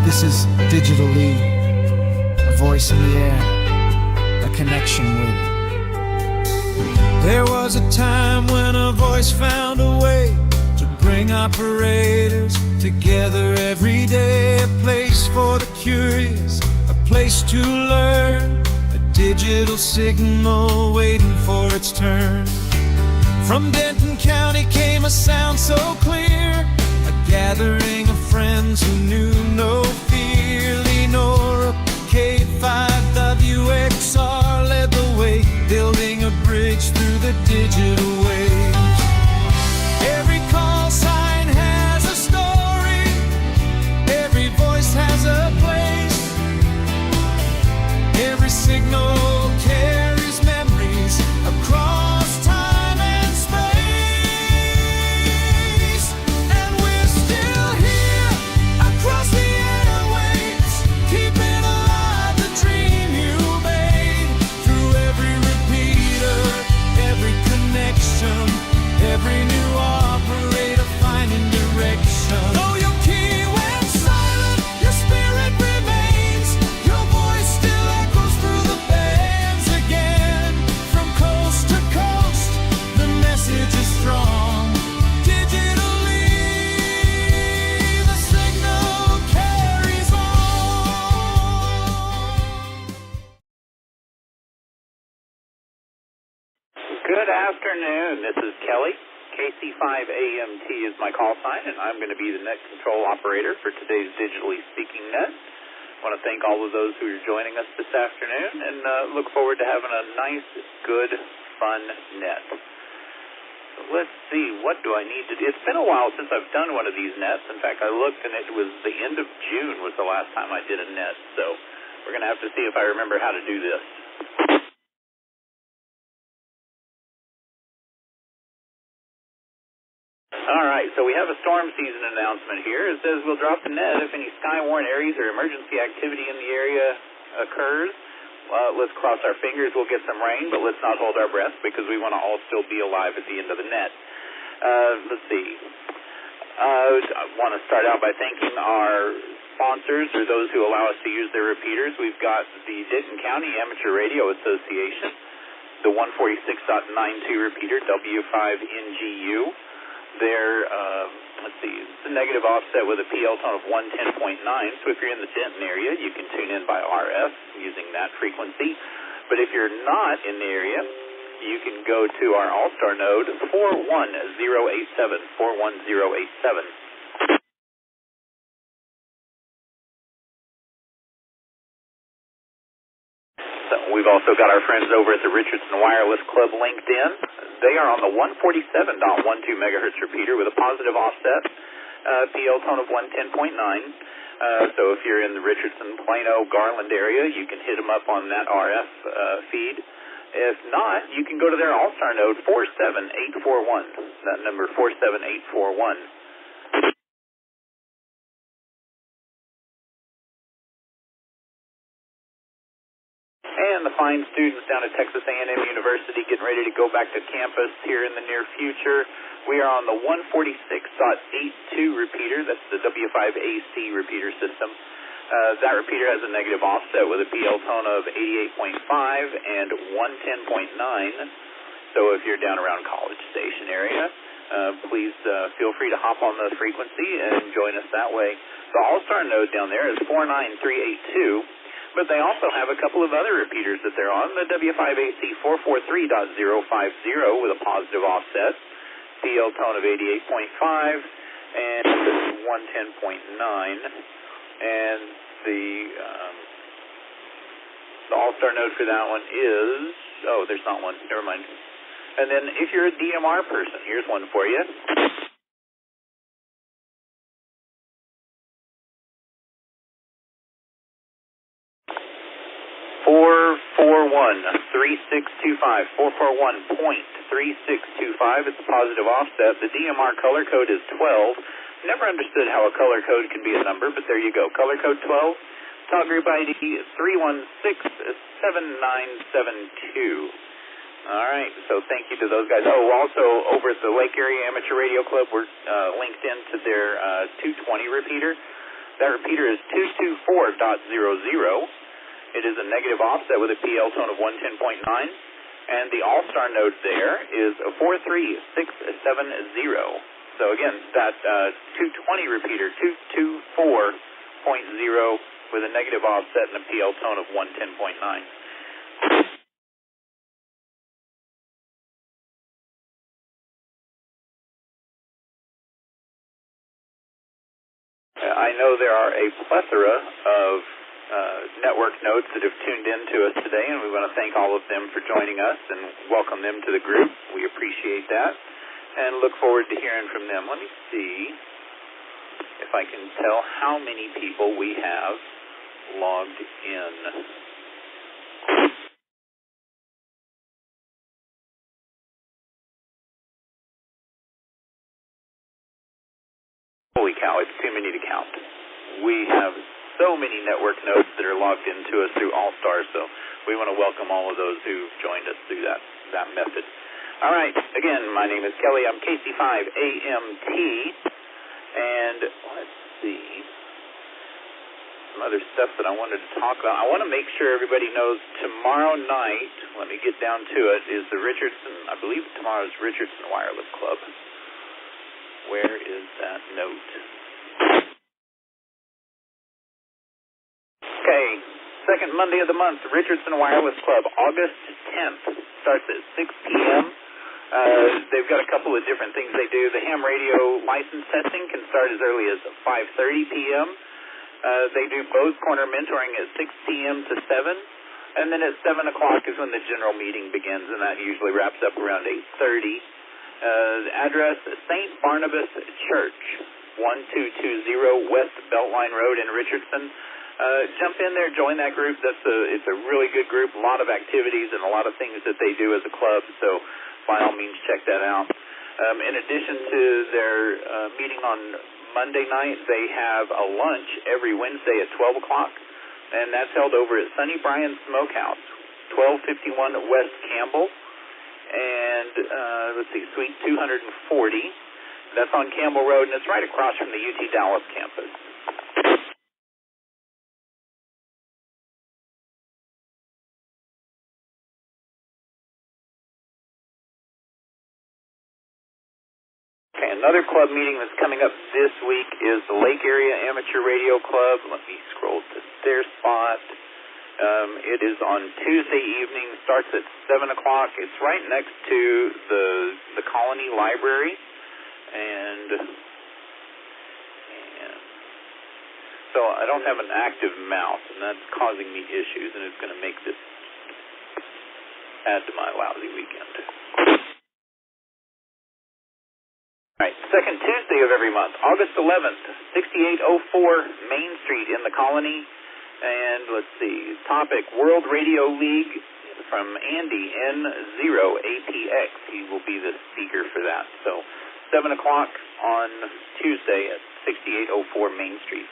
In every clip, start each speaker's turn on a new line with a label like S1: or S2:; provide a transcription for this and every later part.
S1: This is digitally a voice in the air, a connection with. There was a time when a voice found a way to bring operators together every day. A place for the curious, a place to learn, a digital signal waiting for its turn. From Denton County came a sound so clear, a gathering of friends who knew no fear. Lenora, K5WXR led the way, building a bridge through the digital waves. Every call sign has a story, every voice has a place, every signal carries memories across time and space. And we're still here across the airwaves, keeping alive the dream you made. Through every repeater, every connection, every new operator finding direction. Though your key went silent, your spirit remains, your voice still echoes through the bands again. From coast to coast, the message is strong. Digitally, the signal carries on.
S2: Good afternoon. This is Kelly. KC5AMT is my call sign, and I'm going to be the net control operator for today's Digitally Speaking Net. I want to thank all of those who are joining us this afternoon, and look forward to having a nice, good, fun net. So let's see, what do I need to do? It's been a while since I've done one of these nets. In fact, I looked, and it was the end of June was the last time I did a net, so we're going to have to see if I remember how to do this. All right, so we have a storm season announcement here. It says we'll drop the net if any sky-worn areas or emergency activity in the area occurs. Let's cross our fingers. We'll get some rain, but let's not hold our breath because we want to all still be alive at the end of the net. Let's see. I want to start out by thanking our sponsors, or those who allow us to use their repeaters. We've got the Denton County Amateur Radio Association, the 146.92 repeater, W5NGU. They're, let's see, it's a negative offset with a PL tone of 110.9, so if you're in the Denton area, you can tune in by RF using that frequency. But if you're not in the area, you can go to our All-Star node, 41087, 41087. So we've also got our friends over at the Richardson Wireless Club linked in. They are on the 147.12 megahertz repeater with a positive offset, PL tone of 110.9. So if you're in the Richardson, Plano, Garland area, you can hit them up on that RF feed. If not, you can go to their All-Star node, 47841. That number, 47841. And the fine students down at Texas A&M University getting ready to go back to campus here in the near future. We are on the 146.82 repeater. That's the W5AC repeater system. That repeater has a negative offset with a PL tone of 88.5 and 110.9. So if you're down around College Station area, please feel free to hop on the frequency and join us that way. The All-Star node down there is 49382. But they also have a couple of other repeaters that they're on. The W5AC 443.050 with a positive offset, PL tone of 88.5 and 110.9. And the All-Star node for that one is, oh, there's not one, never mind. And then if you're a DMR person, here's one for you. 441.3625, 441.3625. It's a positive offset. The DMR color code is 12. Never understood how a color code can be a number, but there you go. Color code 12. Talk group ID 316-7972. All right, so thank you to those guys. Oh, also over at the Lake Area Amateur Radio Club, we're linked into their 220 repeater. That repeater is 224.00. It is a negative offset with a PL tone of 110.9. And the all-star node there is a 43670. So again, that 220 repeater, 224.0 with a negative offset and a PL tone of 110.9. I know there are a plethora of network nodes that have tuned in to us today, and we want to thank all of them for joining us and welcome them to the group. We appreciate that and look forward to hearing from them. Let me see if I can tell how many people we have logged in. Holy cow, it's too many to count. We have so many network nodes that are logged into us through All-Star, so we want to welcome all of those who've joined us through that method. All right, again, my name is Kelly. I'm KC5AMT, and let's see, some other stuff that I wanted to talk about. I want to make sure everybody knows tomorrow night, let me get down to it, is the Richardson, I believe tomorrow is Richardson Wireless Club. Where is that note? Okay, second Monday of the month, Richardson Wireless Club, August 10th, starts at 6 p.m. They've got a couple of different things they do. The ham radio license testing can start as early as 5:30 p.m. They do Bose Corner mentoring at 6 p.m. to 7, and then at 7 o'clock is when the general meeting begins, and that usually wraps up around 8:30. The address, St. Barnabas Church, 1220 West Beltline Road in Richardson. Jump in there, join that group. It's a really good group, a lot of activities and a lot of things that they do as a club, so by all means check that out. In addition to their meeting on Monday night, they have a lunch every Wednesday at 12 o'clock, and that's held over at Sunny Brian Smokehouse, 1251 West Campbell. And let's see, Suite 240. That's on Campbell Road, and it's right across from the UT Dallas campus. Okay, another club meeting that's coming up this week is the Lake Area Amateur Radio Club. Let me scroll to their spot. It is on Tuesday evening, starts at 7 o'clock. It's right next to the Colony Library, and so I don't have an active mouse, and that's causing me issues, and it's going to make this add to my lousy weekend. All right, second Tuesday of every month, August 11th, 6804 Main Street in the Colony. And let's see, topic, World Radio League from Andy, N0APX. He will be the speaker for that. So 7 o'clock on Tuesday at 6804 Main Street.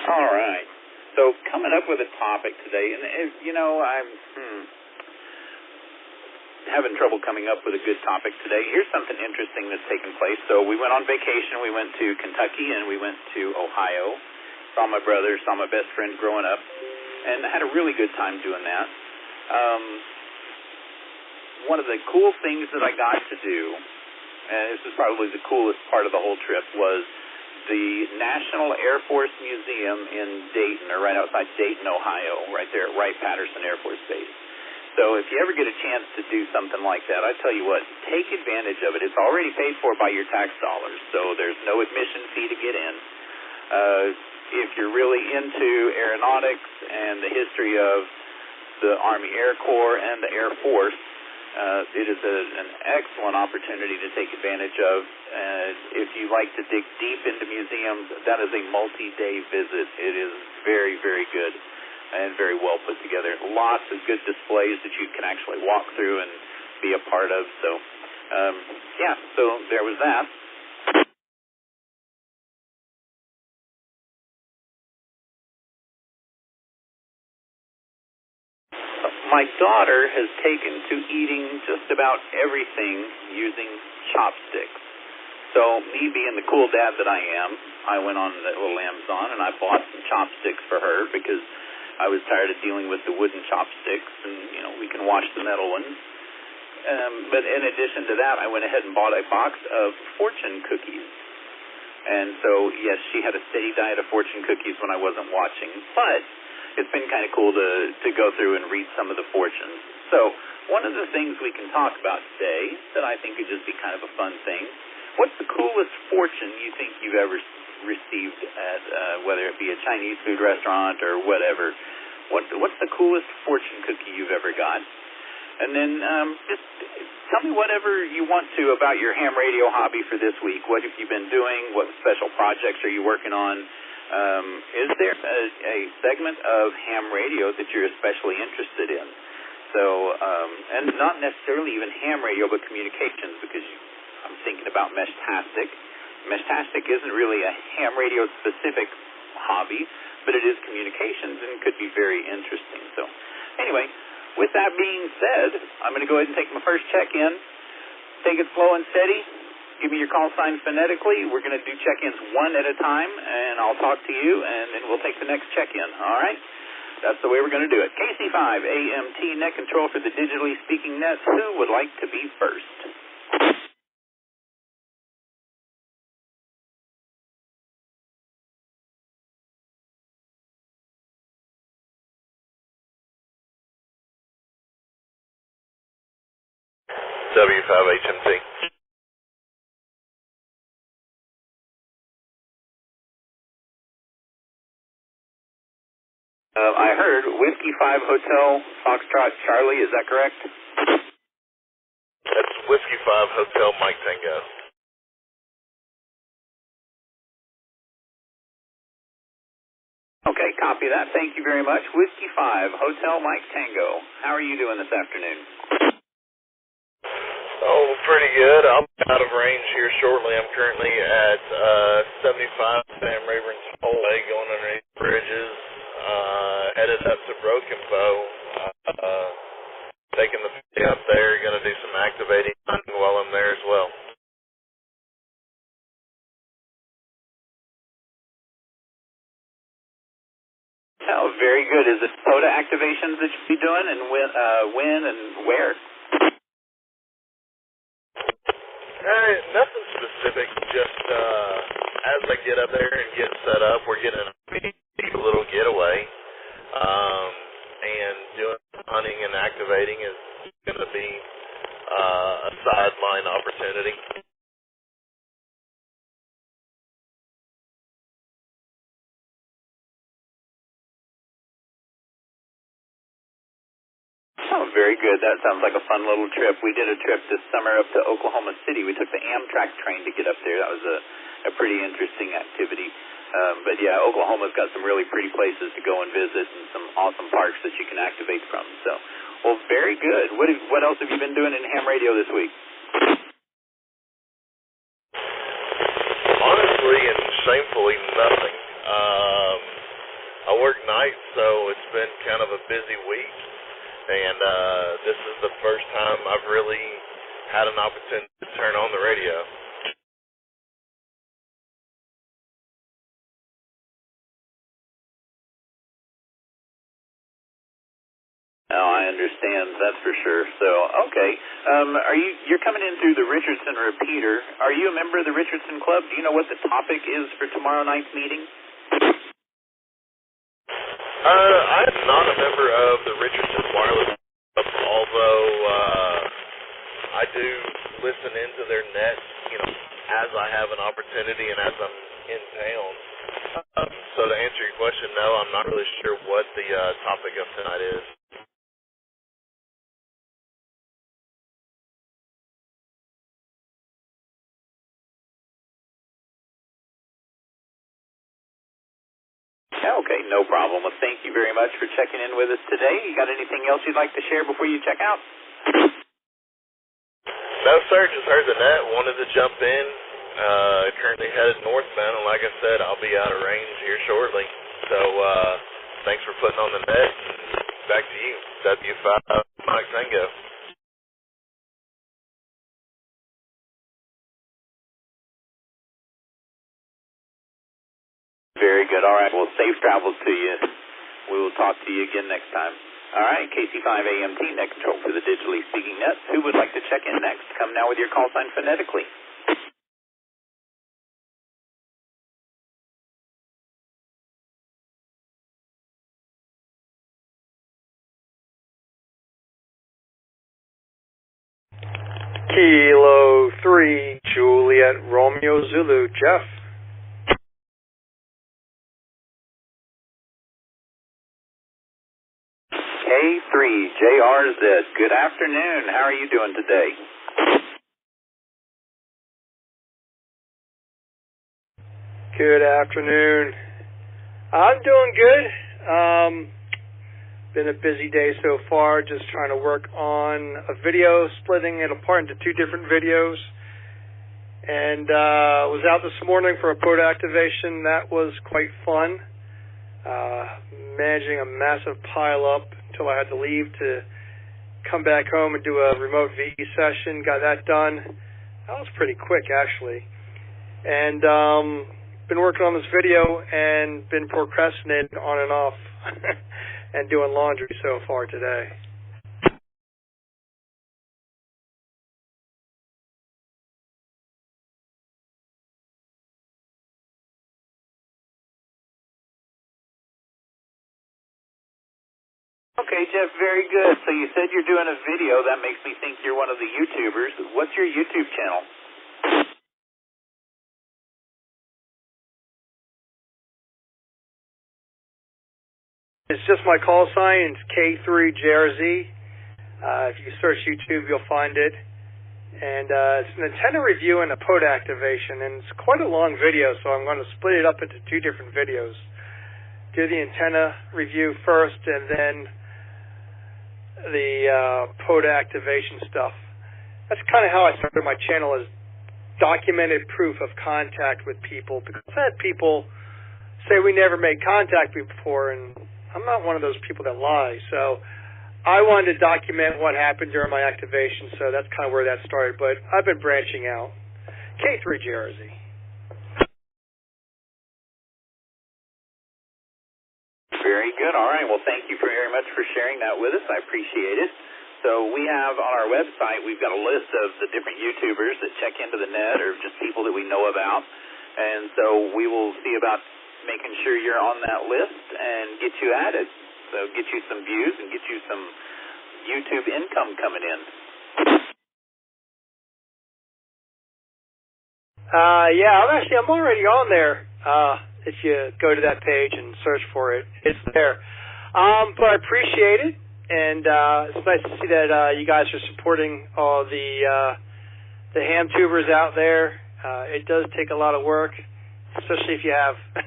S2: All right. So coming up with a topic today, and I'm having trouble coming up with a good topic today. Here's something interesting that's taken place. So we went on vacation. We went to Kentucky and we went to Ohio. Saw my brother, saw my best friend growing up, and I had a really good time doing that. One of the cool things that I got to do, and this is probably the coolest part of the whole trip, was the National Air Force Museum in Dayton, or right outside Dayton, Ohio, right there at Wright-Patterson Air Force Base. So if you ever get a chance to do something like that, I tell you what, take advantage of it. It's already paid for by your tax dollars, so there's no admission fee to get in. If you're really into aeronautics and the history of the Army Air Corps and the Air Force, it is an excellent opportunity to take advantage of. If you like to dig deep into museums, that is a multi-day visit. It is very, very good and very well put together. Lots of good displays that you can actually walk through and be a part of. So, so there was that. my daughter has taken to eating just about everything using chopsticks. So me being the cool dad that I am, I went on the little Amazon and I bought some chopsticks for her because I was tired of dealing with the wooden chopsticks, and we can wash the metal ones. But in addition to that, I went ahead and bought a box of fortune cookies. And so, yes, she had a steady diet of fortune cookies when I wasn't watching, but it's been kind of cool to go through and read some of the fortunes. So one of the things we can talk about today that I think could just be kind of a fun thing, what's the coolest fortune you think you've ever received at, whether it be a Chinese food restaurant or whatever? What's the coolest fortune cookie you've ever got? And then just tell me whatever you want to about your ham radio hobby for this week. What have you been doing? What special projects are you working on? Is there a segment of ham radio that you're especially interested in? So, and not necessarily even ham radio, but communications, because I'm thinking about Meshtastic. Meshtastic isn't really a ham radio specific hobby, but it is communications and could be very interesting. So, anyway. With that being said, I'm going to go ahead and take my first check-in. Take it slow and steady. Give me your call sign phonetically. We're going to do check-ins one at a time, and I'll talk to you, and then we'll take the next check-in, all right? That's the way we're going to do it. KC5 AMT net control for the digitally speaking nets. Who would like to be first?
S3: W5HMT.
S2: I heard Whiskey 5 Hotel Foxtrot Charlie, is that correct?
S3: That's Whiskey 5 Hotel Mike Tango.
S2: Okay, copy that. Thank you very much. Whiskey 5 Hotel Mike Tango. How are you doing this afternoon?
S3: Oh, pretty good. I'll be out of range here shortly. I'm currently at 75 Sam Rayburn's Hallway, going underneath bridges, headed up to Broken Bow, taking the ferry up there, going to do some activating while I'm there as well.
S2: Oh, very good. Is it POTA activations that you'll be doing, and when and where?
S3: Nothing specific, just as I get up there and get set up, we're getting a little getaway, and doing hunting and activating is going to be a sideline opportunity.
S2: Oh, very good. That sounds like a fun little trip. We did a trip this summer up to Oklahoma City. We took the Amtrak train to get up there. That was a pretty interesting activity. But yeah, Oklahoma's got some really pretty places to go and visit and some awesome parks that you can activate from. So, well, very good. What else have you been doing in ham radio this week?
S3: Honestly and shamefully, nothing. I work nights, so it's been kind of a busy week. And this is the first time I've really had an opportunity to turn on the radio.
S2: Oh, I understand. That's for sure. So, okay. You're coming in through the Richardson repeater. Are you a member of the Richardson Club? Do you know what the topic is for tomorrow night's meeting?
S3: I'm not a member of the Richardson Wireless Club, although I do listen into their net, as I have an opportunity and as I'm in town. So to answer your question, no, I'm not really sure what the topic of tonight is.
S2: Okay, no problem. Well, thank you very much for checking in with us today. You got anything else you'd like to share before you check out?
S3: No, sir, just heard the net, wanted to jump in. Currently headed northbound, and like I said, I'll be out of range here shortly. So thanks for putting on the net, and back to you. W5 Mike Tango.
S2: Very good. All right. Well, safe travels to you. We will talk to you again next time. All right. KC5AMT net control for the digitally speaking net. Who would like to check in next? Come now with your call sign phonetically.
S4: Kilo 3, Juliet, Romeo, Zulu, Jeff.
S2: K3JRZ. Good afternoon. How are you doing today?
S4: Good afternoon. I'm doing good. Been a busy day so far, just trying to work on a video, splitting it apart into 2 different videos. And was out this morning for a pod activation. That was quite fun. Managing a massive pile up until I had to leave to come back home and do a remote VE session. Got that done. That was pretty quick, actually. And been working on this video and been procrastinating on and off and doing laundry so far today.
S2: Okay, Jeff, very good. So you said you're doing a video. That makes me think you're one of the YouTubers. What's your YouTube channel?
S4: It's just my call sign. It's K3JRZ. If you search YouTube, you'll find it. And it's an antenna review and a pod activation. And it's quite a long video, so I'm going to split it up into 2 different videos. Do the antenna review first, and then the pod activation stuff. That's kind of how I started my channel, is documented proof of contact with people. Because I've had people say we never made contact before, and I'm not one of those people that lie. So I wanted to document what happened during my activation, so that's kind of where that started. But I've been branching out. K3JRZ.
S2: Very good. All right. Well, thank you very much for sharing that with us. I appreciate it. So we have on our website, we've got a list of the different YouTubers that check into the net, or just people that we know about. And so we will see about making sure you're on that list and get you added. So get you some views and get you some YouTube income coming in.
S4: Yeah, I'm already on there. If you go to that page and search for it, it's there. But I appreciate it, and it's nice to see that you guys are supporting all the ham tubers out there. It does take a lot of work, especially if you have a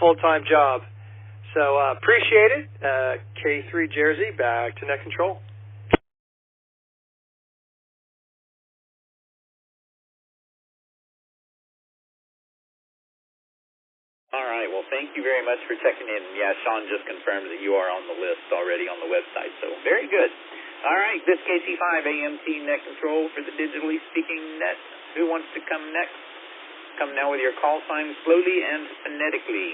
S4: full-time job. So appreciate it. K3JRZ, back to net control.
S2: All right. Well, thank you very much for checking in. Yeah, Sean just confirmed that you are on the list already on the website, so very good. All right. This KC5AMT net control for the digitally speaking net. Who wants to come next? Come now with your call sign slowly and phonetically.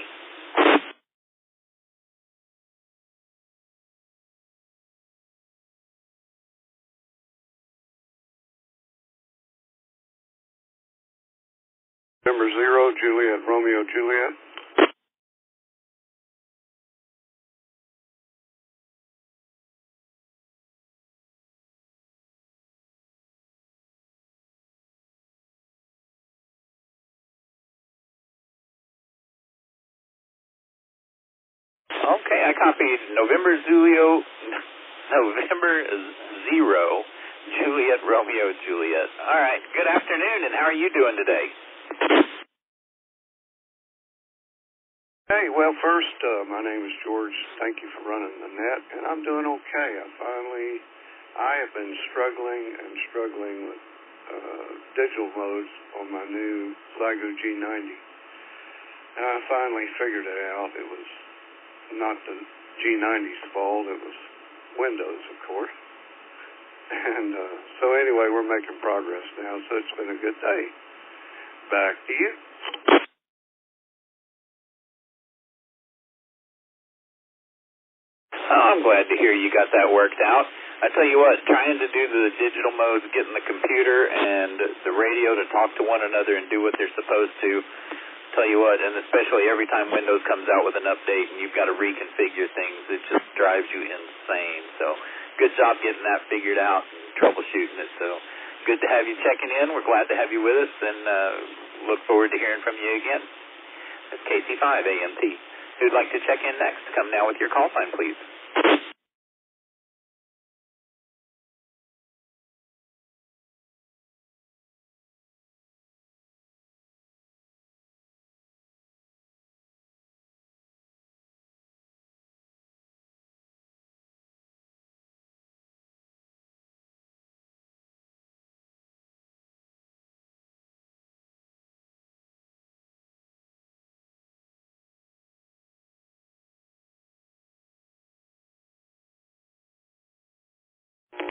S5: Number 0, Juliet, Romeo, Juliet.
S2: Okay, I copied November 0, Juliet, Romeo, Juliet. All right. Good afternoon, and how are you doing today?
S5: Hey, well, first, my name is George. Thank you for running the net, and I'm doing okay. I have been struggling with digital modes on my new LIGO G90, and I finally figured it out. It was not the G90's fault. It was windows, of course. And so anyway, we're making progress now, so it's been a good day. Back to you.
S2: Oh, I'm glad to hear you got that worked out. I tell you what, trying to do the digital modes, getting the computer and the radio to talk to one another and do what they're supposed to, tell you what, and especially every time Windows comes out with an update and you've got to reconfigure things, it just drives you insane. So good job getting that figured out and troubleshooting it. So good to have you checking in. We're glad to have you with us, and look forward to hearing from you again. It's KC5 AMT. Who'd like to check in next? Come now with your call sign, please.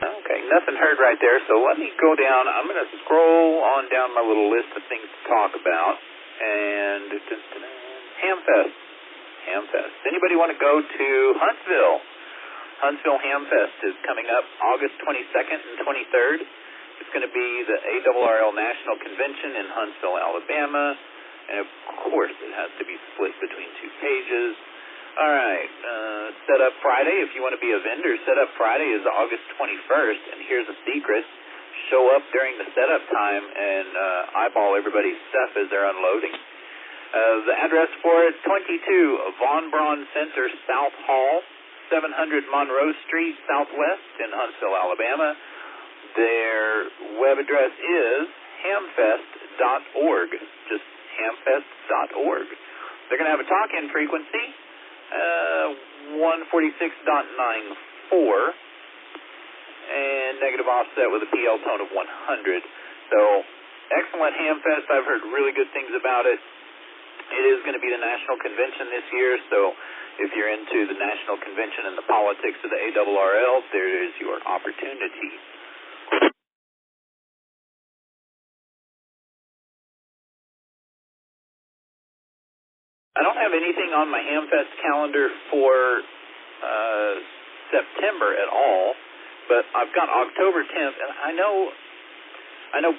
S2: Okay, nothing heard right there, so let me go down. I'm going to scroll on down my little list of things to talk about. And Hamfest. Hamfest. Anybody want to go to Huntsville? Huntsville Hamfest is coming up August 22nd and 23rd. It's going to be the ARRL National Convention in Huntsville, Alabama. And of course, it has to be split between 2 pages. All right, Setup Friday. If you want to be a vendor, Setup Friday is August 21st, and here's a secret. Show up during the setup time and eyeball everybody's stuff as they're unloading. The address for it, 22 Von Braun Center South Hall, 700 Monroe Street, Southwest in Huntsville, Alabama. Their web address is hamfest.org, just hamfest.org. They're going to have a talk-in frequency, 146.94, and negative offset with a PL tone of 100. So, excellent Hamfest. I've heard really good things about it. It is going to be the national convention this year, so if you're into the national convention and the politics of the ARRL, there is your opportunity. I don't have anything on my Hamfest calendar for September at all, but I've got October 10th, and I know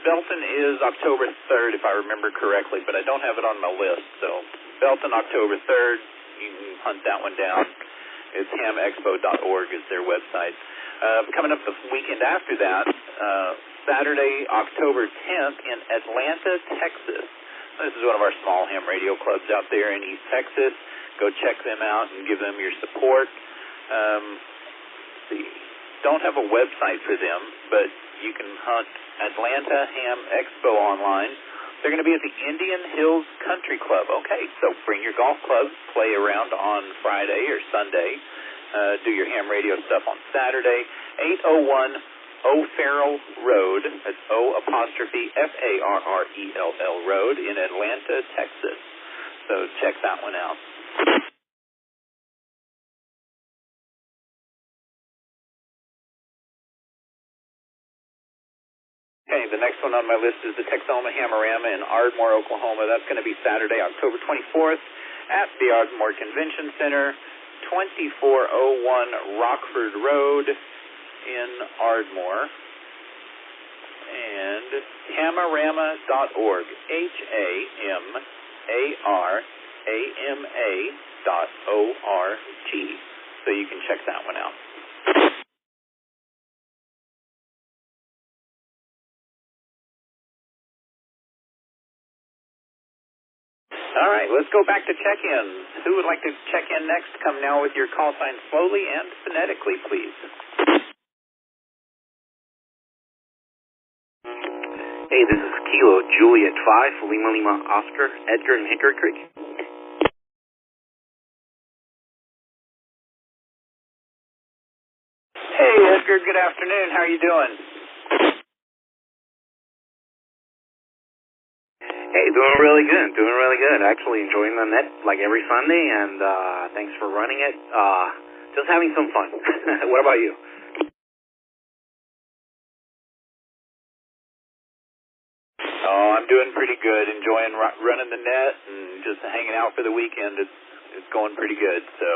S2: Belton is October 3rd, if I remember correctly, but I don't have it on my list. So Belton, October 3rd, you can hunt that one down. It's hamexpo.org is their website. Coming up the weekend after that, Saturday, October 10th in Atlanta, Texas. This is one of our small ham radio clubs out there in East Texas. Go check them out and give them your support. Let's see. Don't have a website for them, but you can hunt Atlanta Ham Expo online. They're going to be at the Indian Hills Country Club. Okay, so bring your golf clubs, play around on Friday or Sunday. Do your ham radio stuff on Saturday. 801 O'Farrell Road, that's O''Farrell Road in Atlanta, Texas. So check that one out. Okay, the next one on my list is the Texoma Hammerama in Ardmore, Oklahoma. That's going to be Saturday, October 24th at the Ardmore Convention Center, 2401 Rockford Road in Ardmore, and hammerama.org, HAMARAMA.org, so you can check that one out. All right, let's go back to check-ins. Who would like to check in next? Come now with your call sign slowly and phonetically, please.
S6: Hey, this is Kilo Juliet 5, Lima Lima Oscar, Edgar and Hickory Creek.
S2: Hey, Edgar, good afternoon. How are you doing?
S6: Hey, doing really good. Actually enjoying the net like every Sunday, and thanks for running it. just having some fun. What about you?
S2: Oh, I'm doing pretty good. Enjoying running the net and just hanging out for the weekend. It's going pretty good. So,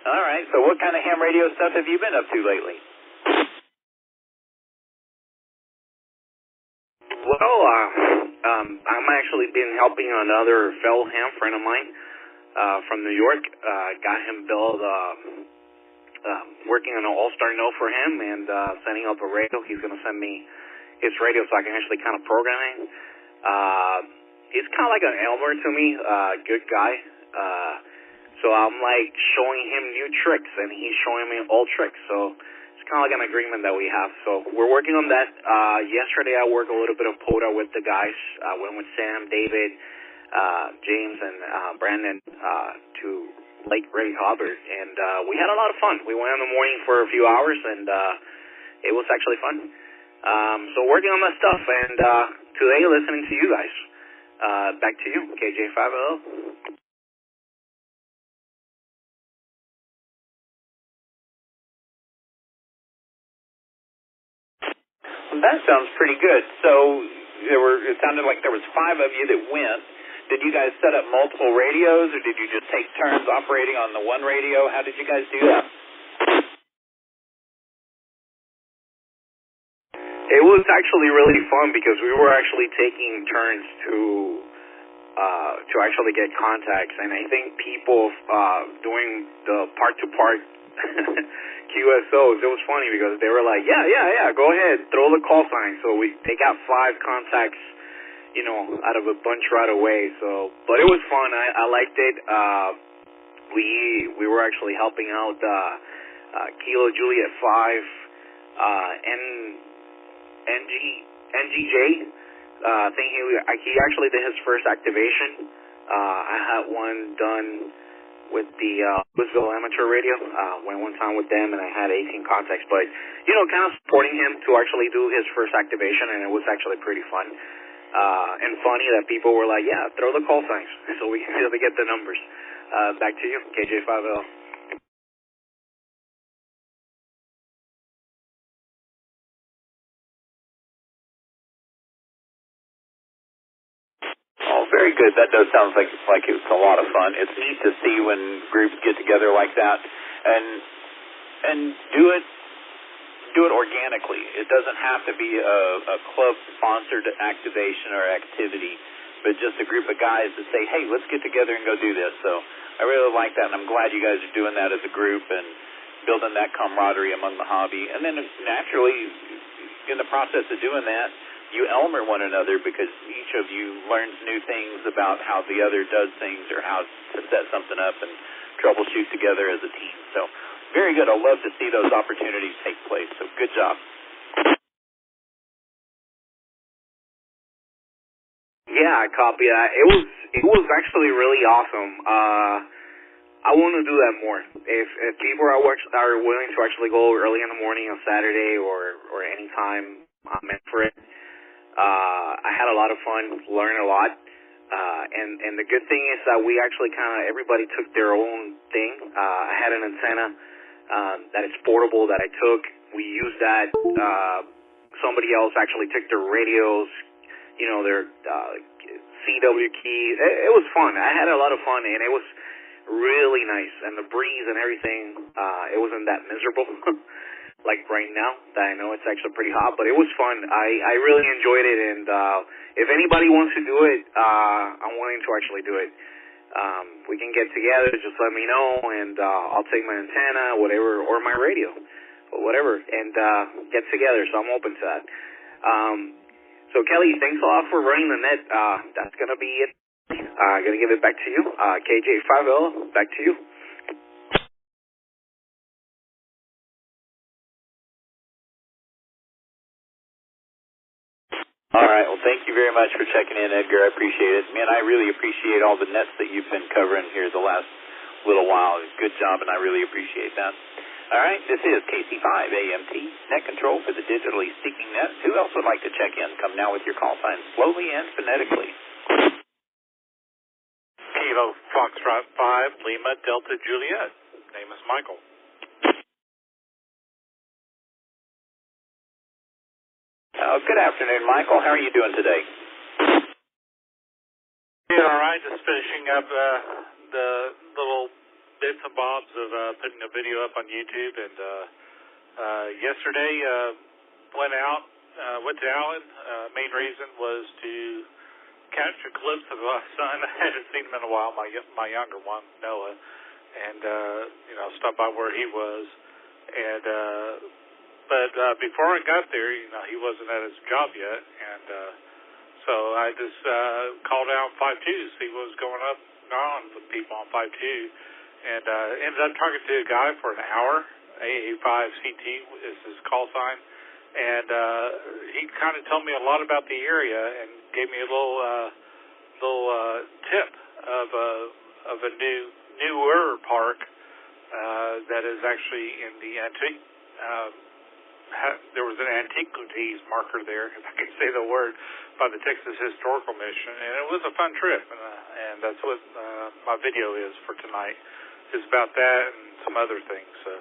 S2: all right. So, what kind of ham radio stuff have you been up to lately?
S6: Well, I'm actually been helping another fellow ham friend of mine from New York. Got him build, working on an all-star note for him and setting up a radio. He's going to send me his radio so I can actually kind of program it. He's kind of like an Elmer to me, good guy. So I'm like showing him new tricks, and he's showing me old tricks. So it's kind of like an agreement that we have. So we're working on that. Yesterday I worked a little bit of POTA with the guys. I went with Sam, David, James, and Brandon to Lake Ray Hubbard, and we had a lot of fun. We went in the morning for a few hours, and it was actually fun. So working on that stuff, and today listening to you guys. Back to you, KJ5LL.
S2: That sounds pretty good. So it sounded like there was 5 of you that went. Did you guys set up multiple radios, or did you just take turns operating on the one radio? How did you guys do that?
S6: It was actually really fun because we were actually taking turns to actually get contacts, and I think people doing the part-to-part QSOs, it was funny because they were like, yeah, go ahead, throw the call sign. So they got 5 contacts, you know, out of a bunch right away. So, but it was fun. I liked it. We were actually helping out Kilo Juliet 5 NGJ. I think he actually did his first activation. I had one done with the Louisville Amateur Radio. Went one time with them, and I had 18 contacts. But, you know, kind of supporting him to actually do his first activation, and it was actually pretty fun. And funny that people were like, yeah, throw the call signs so we can really get the numbers. Back to you, KJ5L.
S2: Oh, very good. That does sound like it's a lot of fun. It's neat to see when groups get together like that and do it organically. It doesn't have to be a club-sponsored activation or activity, but just a group of guys that say, hey, let's get together and go do this. So I really like that, and I'm glad you guys are doing that as a group and building that camaraderie among the hobby. And then naturally, in the process of doing that, you Elmer one another because each of you learns new things about how the other does things or how to set something up and troubleshoot together as a team. So very good. I love to see those opportunities take place. So good job.
S6: Yeah, I copy that. It was actually really awesome. I want to do that more. If people are willing to actually go early in the morning on Saturday or any time, I'm in for it. I had a lot of fun, learned a lot, and the good thing is that we actually everybody took their own thing. I had an antenna that is portable that I took. We used that. Somebody else actually took their radios, you know, their CW key. It was fun. I had a lot of fun, and it was really nice. And the breeze and everything, it wasn't that miserable. Like right now, that I know it's actually pretty hot, but it was fun. I really enjoyed it, and if anybody wants to do it, I'm willing to actually do it. We can get together, just let me know, and I'll take my antenna, whatever, or my radio, or whatever, and get together, so I'm open to that. So Kelly, thanks a lot for running the net. That's going to be it. I'm going to give it back to you. KJ5L, back to you.
S2: All right. Well, thank you very much for checking in, Edgar. I appreciate it. Man, I really appreciate all the nets that you've been covering here the last little while. Good job, and I really appreciate that. All right. This is KC5 AMT, net control for the digitally seeking net. Who else would like to check in? Come now with your call sign slowly and phonetically.
S7: Kilo Foxtrot 5, Lima Delta Juliet. Name is Michael.
S2: Good afternoon, Michael. How are you doing today?
S7: Doing all right. Just finishing up the little bits and bobs of putting a video up on YouTube. And yesterday went to Allen. Main reason was to capture clips of my son. I hadn't seen him in a while, my younger one, Noah, and stop by where he was. And but before I got there, he wasn't at his job yet, and so I just called out 5-2 to see what was going on with people on 5-2, and ended up talking to a guy for an hour. AA5CT is his call sign, and he kind of told me a lot about the area and gave me a little tip of a newer park that is actually in the antique. There was an antiquities marker there, if I can say the word, by the Texas Historical Mission, and it was a fun trip, and that's what my video is for tonight. It's about that and some other things. So,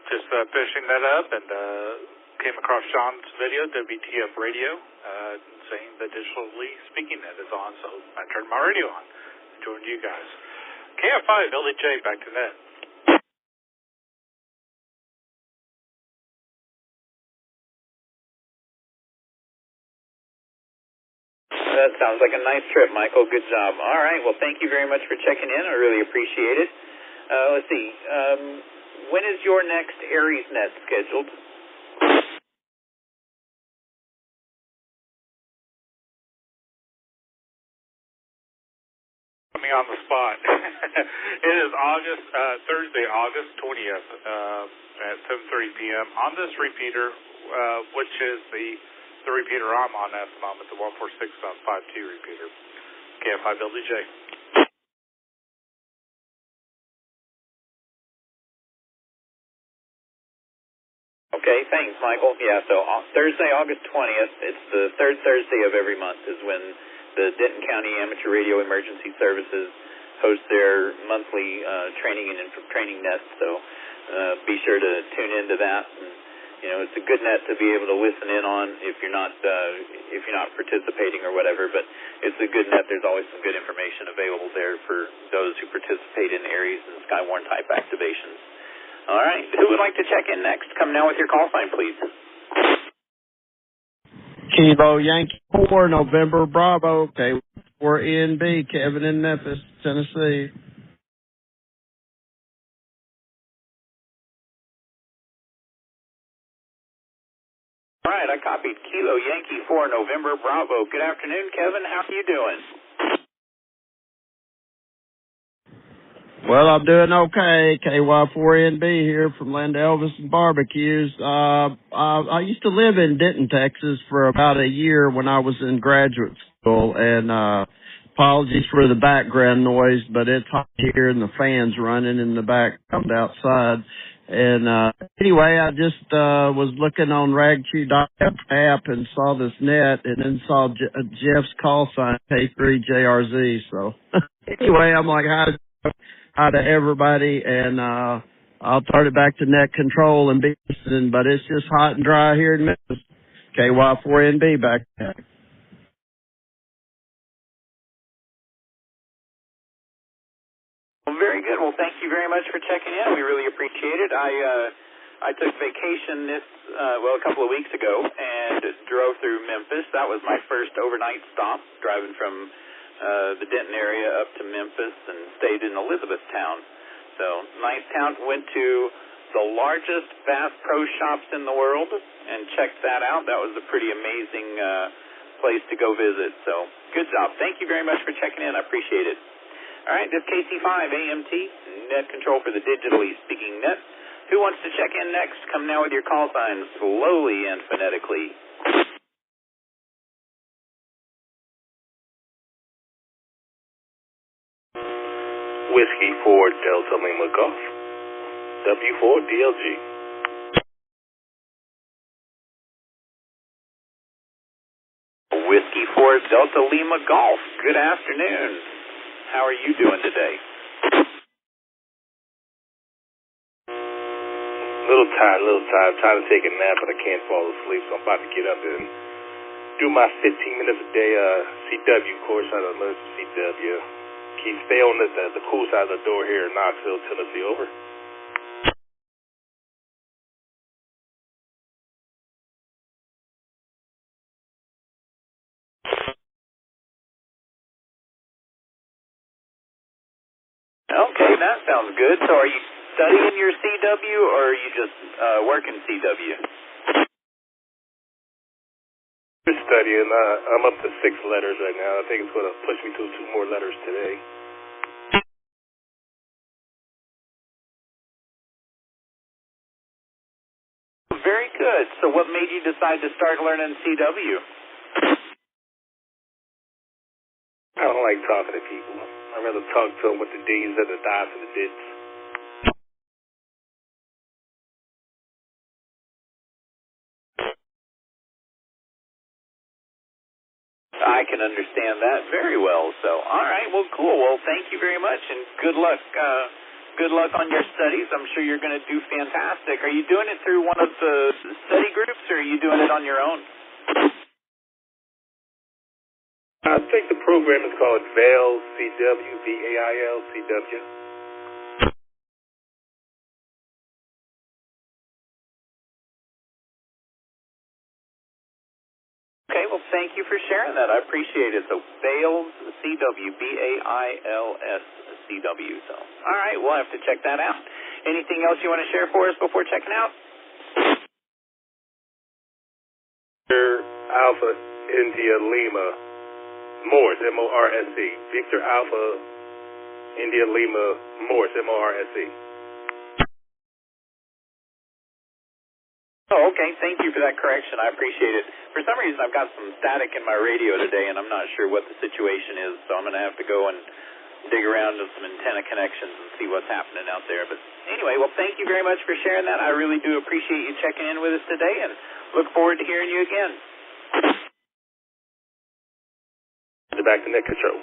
S7: just finishing that up, and came across Sean's video, WTF.Reydio, saying the digitally speaking net is on, so I turned my radio on and joined you guys. KF5, Billy J, back to net.
S2: That sounds like a nice trip, Michael. Good job. All right. Well, thank you very much for checking in. I really appreciate it. Let's see. When is your next Aries net scheduled?
S7: Me on the spot. It is Thursday, August 20th at 7:30 p.m. on this repeater, which is the repeater I'm on at the moment, the 146.52 repeater. KF5 LDJ.
S2: Okay, thanks, Michael. Yeah, so Thursday, August 20th, it's the third Thursday of every month is when the Denton County Amateur Radio Emergency Services host their monthly training net, so be sure to tune into that. And, it's a good net to be able to listen in on if you're not participating or whatever, but it's a good net. There's always some good information available there for those who participate in Aries and Skywarn type activations. All right, who would like to check in next? Come now with your call sign, please.
S8: Kilo Yankee 4, November Bravo, K4NB, Kevin in Memphis, Tennessee.
S2: All right, I copied Kilo Yankee 4, November Bravo. Good afternoon, Kevin. How are you doing?
S8: Well, I'm doing okay. KY4NB here from Land Elvis and Barbecues. I used to live in Denton, Texas for about a year when I was in graduate school, and apologies for the background noise, but it's hot here and the fan's running in the background outside. And anyway, I just was looking on ragchew.app and saw this net, and then saw Jeff's call sign K3JRZ. So anyway, I'm like, hi to everybody, and I'll turn it back to net control and be listening, but it's just hot and dry here in Memphis. KY4NB back there.
S2: Well, very good. Well, thank you very much for checking in. We really appreciate it. I took vacation a couple of weeks ago and drove through Memphis. That was my first overnight stop, driving from the Denton area up to Memphis, and stayed in Elizabethtown. So, nice town. Went to the largest Bass Pro Shops in the world and checked that out. That was a pretty amazing place to go visit. So, good job. Thank you very much for checking in. I appreciate it. All right, this KC5 AMT, net control for the digitally speaking net. Who wants to check in next? Come now with your call signs slowly and phonetically.
S3: Whiskey 4 Delta Lima Golf, W4 DLG.
S2: Whiskey 4 Delta Lima Golf. Good afternoon. How are you doing today?
S3: Little tired, a little tired. I'm trying to take a nap, but I can't fall asleep, so I'm about to get up and do my 15 minutes a day CW course. I don't learn some CW. Stay on the cool side of the door here in Knoxville, Tennessee. Over.
S2: Okay, that sounds good. So are you studying your CW, or are you just working CW?
S3: I'm studying. I'm up to 6 letters right now. I think it's going to push me to 2 more letters today.
S2: Very good. So what made you decide to start learning CW?
S3: I don't like talking to people. I'd rather talk to them with the D's and the dots and the dits.
S2: I can understand that very well. So, all right, well, cool. Well, thank you very much, and good luck. Good luck on your studies. I'm sure you're going to do fantastic. Are you doing it through one of the study groups, or are you doing it on your own?
S3: I think the program is called VAIL CW, VAIL CW.
S2: Okay, well, thank you for sharing that. I appreciate it. So, VAILS CW, VAILS CW. So, all right, we'll have to check that out. Anything else you want to share for us before checking out?
S3: Victor Alpha India Lima Morse, M-O-R-S-E. Victor Alpha India Lima Morse, M-O-R-S-E.
S2: Oh, okay. Thank you for that correction. I appreciate it. For some reason, I've got some static in my radio today, and I'm not sure what the situation is, so I'm going to have to go and dig around with some antenna connections and see what's happening out there. But anyway, well, thank you very much for sharing that. I really do appreciate you checking in with us today, and look forward to hearing you again.
S3: Back to net control.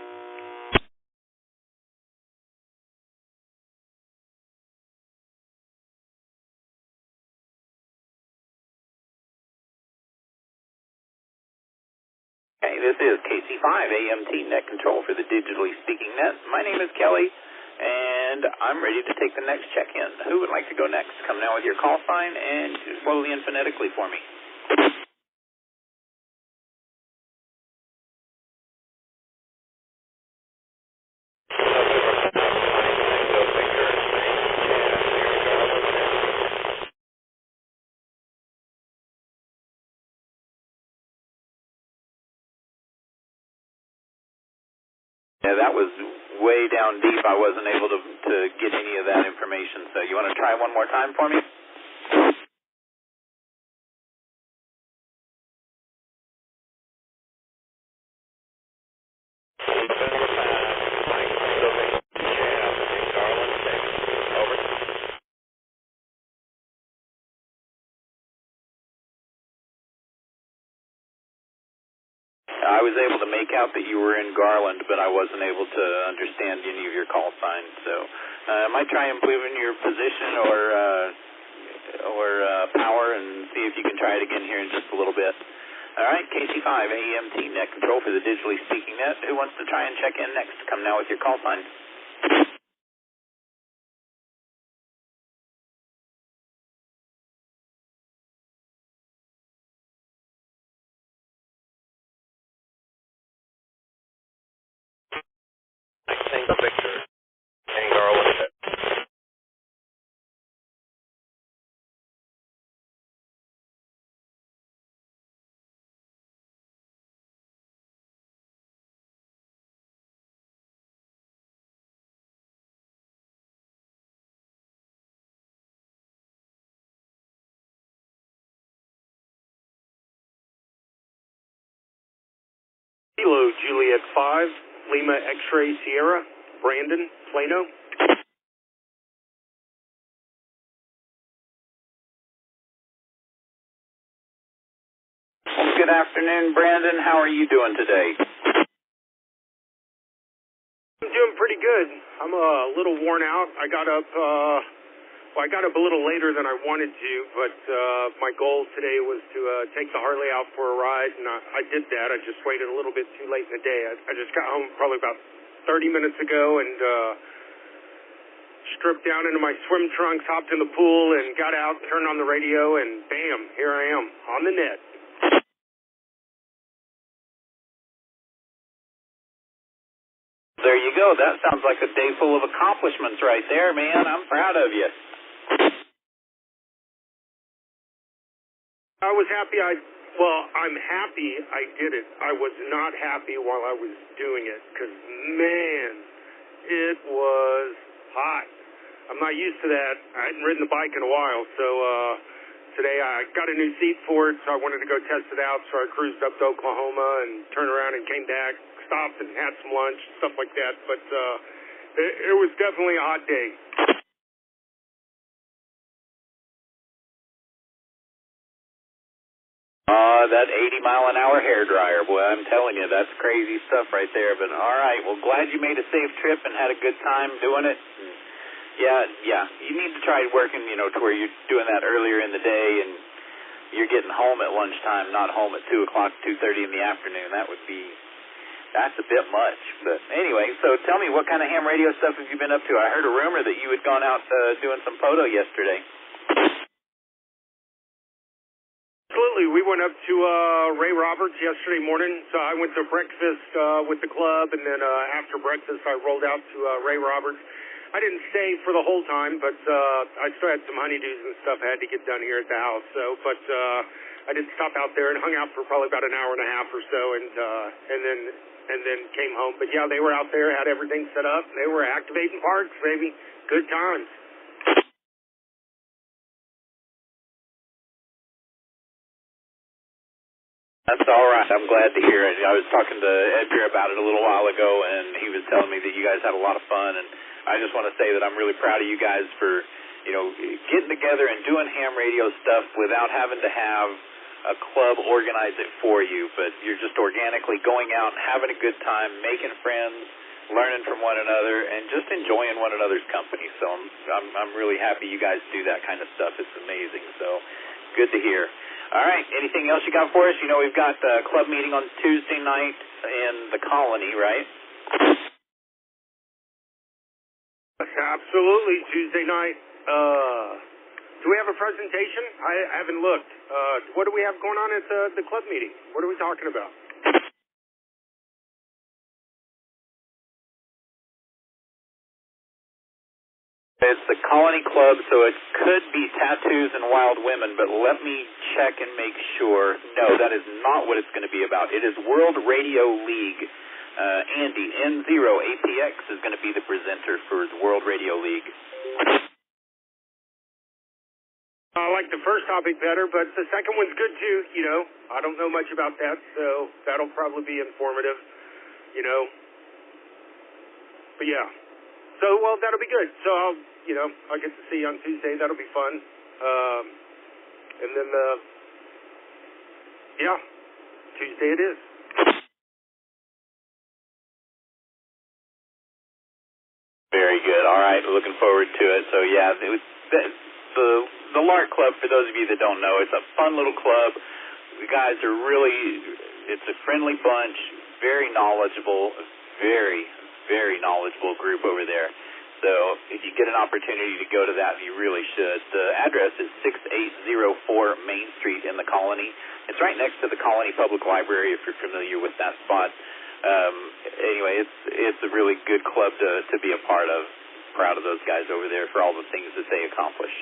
S2: Okay, this is KC5 AMT Net Control for the Digitally Speaking Net. My name is Kelly, and I'm ready to take the next check-in. Who would like to go next? Come now with your call sign and slowly and phonetically for me. Yeah, that was way down deep. I wasn't able to get any of that information. So you want to try one more time for me? I was able to make out that you were in Garland, but I wasn't able to understand any of your call signs. So I might try improving your position or power and see if you can try it again here in just a little bit. All right, KC5 AMT Net Control for the Digitally Speaking Net. Who wants to try and check in next? Come now with your call sign.
S3: Tango Victor and Garland. Kilo Juliet 5, Lima X-Ray Sierra, Brandon, Plano.
S2: Good afternoon, Brandon. How are you doing today?
S3: I'm doing pretty good. I'm a little worn out. I got up
S9: Well, I got up a little later than I wanted to, but my goal today was to take the Harley out for a ride, and I did that. I just waited a little bit too late in the day. I just got home probably about 30 minutes ago and stripped down into my swim trunks, hopped in the pool, and got out, turned on the radio, and bam, here I am on the net.
S2: There you go. That sounds like a day full of accomplishments right there, man. I'm proud of you.
S9: I was happy I'm happy I did it. I was not happy while I was doing it because, man, it was hot. I'm not used to that. I hadn't ridden the bike in a while, so today I got a new seat for it, so I wanted to go test it out, so I cruised up to Oklahoma and turned around and came back, stopped and had some lunch, stuff like that, but it was definitely a hot day.
S2: That 80-mile-an-hour hairdryer, boy, I'm telling you, that's crazy stuff right there. But all right, well, glad you made a safe trip and had a good time doing it. And yeah, you need to try working, to where you're doing that earlier in the day and you're getting home at lunchtime, not home at 2 o'clock, 2:30 in the afternoon. That's a bit much. But anyway, so tell me, what kind of ham radio stuff have you been up to? I heard a rumor that you had gone out doing some photo yesterday.
S9: Absolutely. We went up to Ray Roberts yesterday morning, so I went to breakfast with the club, and then after breakfast I rolled out to Ray Roberts. I didn't stay for the whole time, but I still had some honeydews and stuff I had to get done here at the house. But I did stop out there and hung out for probably about an hour and a half or so, and then came home. But yeah, they were out there, had everything set up. They were activating parks, baby. Good times.
S2: That's all right. I'm glad to hear it. I was talking to Edgar about it a little while ago, and he was telling me that you guys had a lot of fun. And I just want to say that I'm really proud of you guys for, getting together and doing ham radio stuff without having to have a club organize it for you. But you're just organically going out and having a good time, making friends, learning from one another, and just enjoying one another's company. So I'm really happy you guys do that kind of stuff. It's amazing. So good to hear. All right. Anything else you got for us? We've got a club meeting on Tuesday night in the Colony, right?
S9: Absolutely. Tuesday night. Do we have a presentation? I haven't looked. What do we have going on at the club meeting? What are we talking about?
S2: It's the Colony Club, so it could be tattoos and wild women, but let me check and make sure. No, that is not what it's going to be about. It is World Radio League. Andy, N0APX is going to be the presenter for the World Radio League.
S9: I like the first topic better, but the second one's good too, I don't know much about that, so that'll probably be informative, But yeah. So, well, that'll be good. So, I'll get to see you on Tuesday. That'll be fun. And then, Tuesday it is.
S2: Very good. All right. Looking forward to it. So, yeah, the Lark Club, for those of you that don't know, it's a fun little club. The guys are it's a friendly bunch, very knowledgeable, very, very knowledgeable group over there. So if you get an opportunity to go to that, you really should. The address is 6804 Main Street in the Colony. It's right next to the Colony Public Library, if you're familiar with that spot. Anyway, it's a really good club to be a part of. Proud of those guys over there for all the things that they accomplish.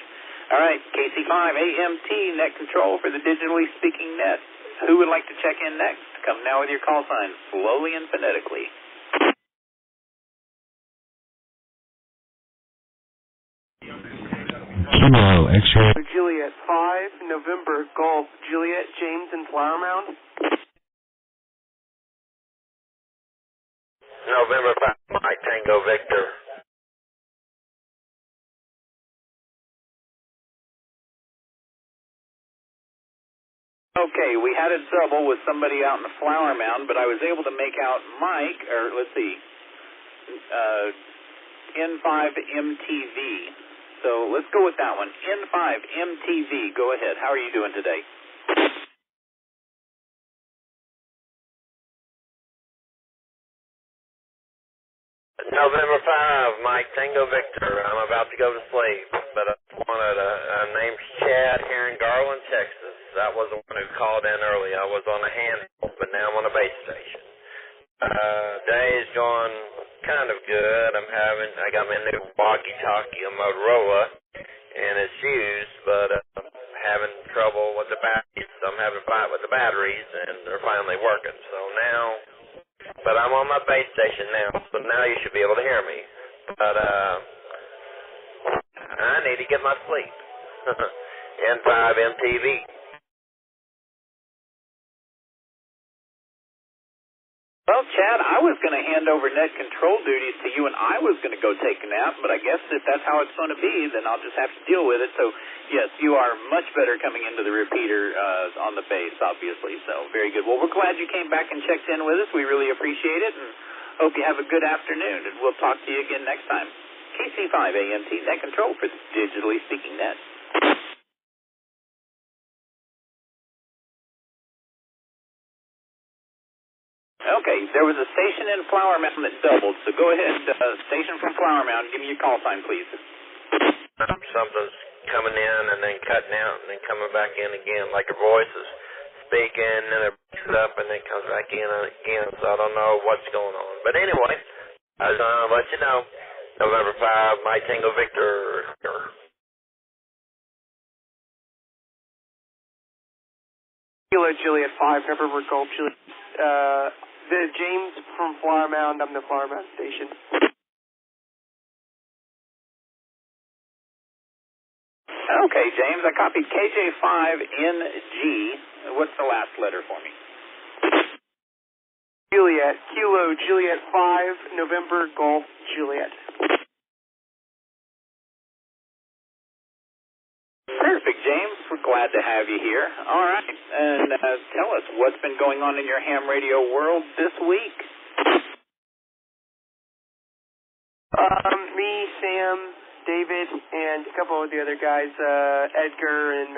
S2: All right, KC5 AMT, net control for the digitally speaking net. Who would like to check in next? Come now with your call sign, slowly and phonetically.
S10: Kilo X-ray.
S4: Juliet 5, November, Golf, Juliet, James, and Flower Mound.
S3: November 5, Mike Tango Victor.
S2: Okay, we had a double with somebody out in the Flower Mound, but I was able to make out Mike, N5MTV. So So let's go with that one. N5MTV, go ahead. How are you doing today?
S3: November 5, Mike Tango Victor. I'm about to go to sleep, but I wanted name's Chad here in Garland, Texas. That was the one who called in early. I was on a handheld, but now I'm on a base station. Day is going kind of good. I got my new walkie-talkie, a Motorola, and it's used, but having trouble with the batteries. So I'm having a fight with the batteries, and they're finally working. So now, but I'm on my base station now, so now you should be able to hear me. But I need to get my sleep. N5MTV.
S2: Well, Chad, I was going to hand over net control duties to you, and I was going to go take a nap, but I guess if that's how it's going to be, then I'll just have to deal with it. So, yes, you are much better coming into the repeater on the base, obviously. So, very good. Well, we're glad you came back and checked in with us. We really appreciate it, and hope you have a good afternoon, and we'll talk to you again next time. KC5AMT, net control for the Digitally Speaking Net. Okay, there was a station in Flower Mound that doubled, so go ahead, station from Flower Mound, give me your call sign, please.
S3: Something's coming in and then cutting out and then coming back in again, like your voice is speaking and then it breaks up and then comes back in again, so I don't know what's going on. But anyway, I was going to let you know, November 5, my Tango Victor.
S10: Kilo Juliet 5, November Golf Juliet. The James from Flower Mound. I'm the Flower Mound station.
S2: Okay, James, I copied KJ5NG. What's the last letter for me?
S10: Juliet. Kilo Juliet 5, November Golf Juliet.
S2: Perfect, James. We're glad to have you here. All right. And tell us, what's been going on in your ham radio world this week?
S10: Me, Sam, David, and a couple of the other guys, Edgar, and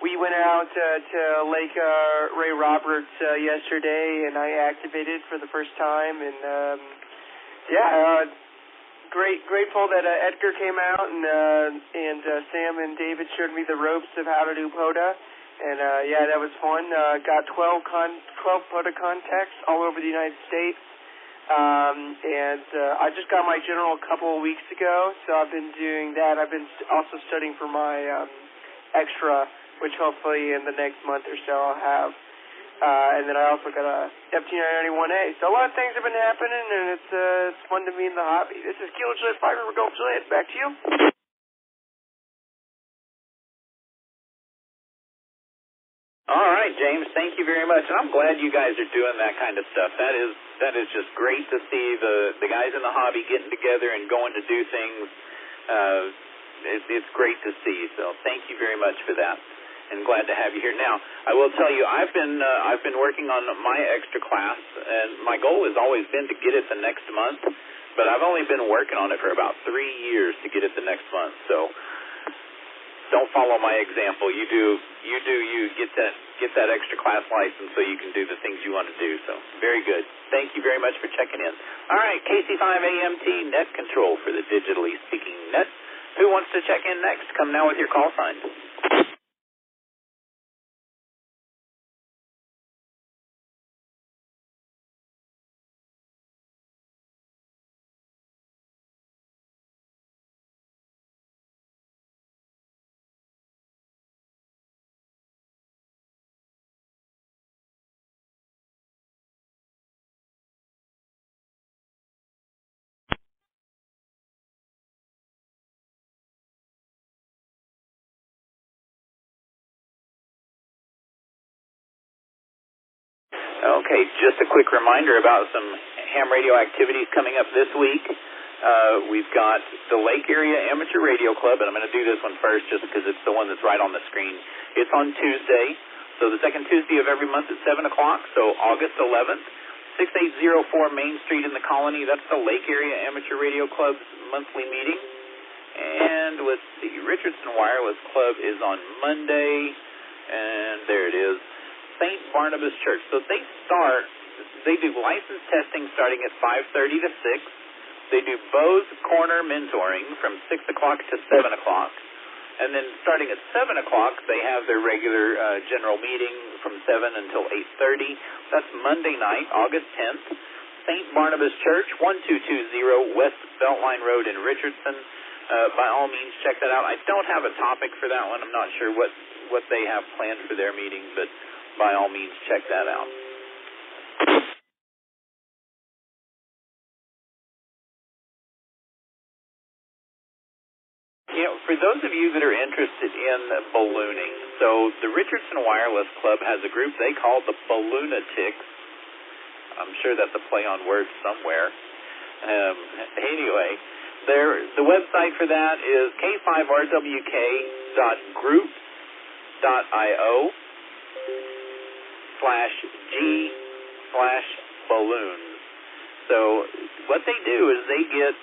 S10: we went out to Lake Ray Roberts yesterday, and I activated for the first time, and grateful that Edgar came out and Sam and David showed me the ropes of how to do POTA, and that was fun. Got 12 POTA contacts all over the United States, and I just got my general a couple of weeks ago, so I've been doing that. I've been also studying for my extra, which hopefully in the next month or so I'll have. And then I also got a FT991A. So a lot of things have been happening, and it's fun to be in the hobby. This is Kilo Juliet 5 River Golf Juliet. Back to you.
S2: All right, James. Thank you very much, and I'm glad you guys are doing that kind of stuff. That is just great to see the guys in the hobby getting together and going to do things. It's great to see. So thank you very much for that. And glad to have you here. Now, I will tell you, I've been working on my extra class, and my goal has always been to get it the next month, but I've only been working on it for about 3 years to get it the next month. So don't follow my example. You get that extra class license so you can do the things you want to do. So very good. Thank you very much for checking in. All right, KC5AMT net control for the Digitally Speaking Net. Who wants to check in next? Come now with your call sign. Okay, just a quick reminder about some ham radio activities coming up this week. We've got the Lake Area Amateur Radio Club, and I'm going to do this one first just because it's the one that's right on the screen. It's on Tuesday, so the second Tuesday of every month at 7 o'clock, so August 11th, 6804 Main Street in the Colony. That's the Lake Area Amateur Radio Club's monthly meeting. And let's see, Richardson Wireless Club is on Monday, and there it is, St. Barnabas Church. So they do license testing starting at 5:30 to 6. They do Bose Corner mentoring from 6 o'clock to 7 o'clock. And then starting at 7 o'clock, they have their regular general meeting from 7 until 8:30. That's Monday night, August 10th. St. Barnabas Church, 1220 West Beltline Road in Richardson. By all means, check that out. I don't have a topic for that one. I'm not sure what they have planned for their meeting, but by all means, check that out. You know, for those of you that are interested in ballooning, so the Richardson Wireless Club has a group they call the Balloonatics. I'm sure that's a play on words somewhere. Anyway, the website for that is k5rwk.groups.io/g/balloons. So what they do is they get,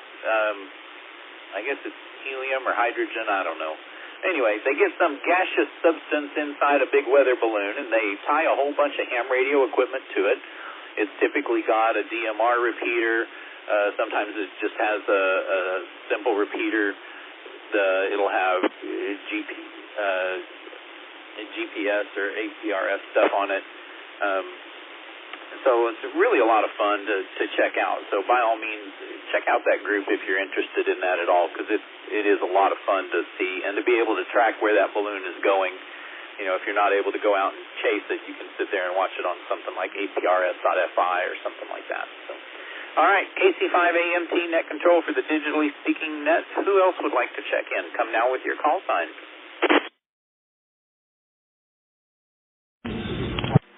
S2: I guess it's helium or hydrogen, I don't know. Anyway, they get some gaseous substance inside a big weather balloon, and they tie a whole bunch of ham radio equipment to it. It's typically got a DMR repeater. Sometimes it just has a simple repeater. It'll have GPS or APRS stuff on it. So it's really a lot of fun to check out. So by all means, check out that group if you're interested in that at all, because it is a lot of fun to see and to be able to track where that balloon is going. You know, if you're not able to go out and chase it, you can sit there and watch it on something like APRS.FI or something like that. So, all right, KC5AMT net control for the digitally speaking net. Who else would like to check in? Come now with your call sign.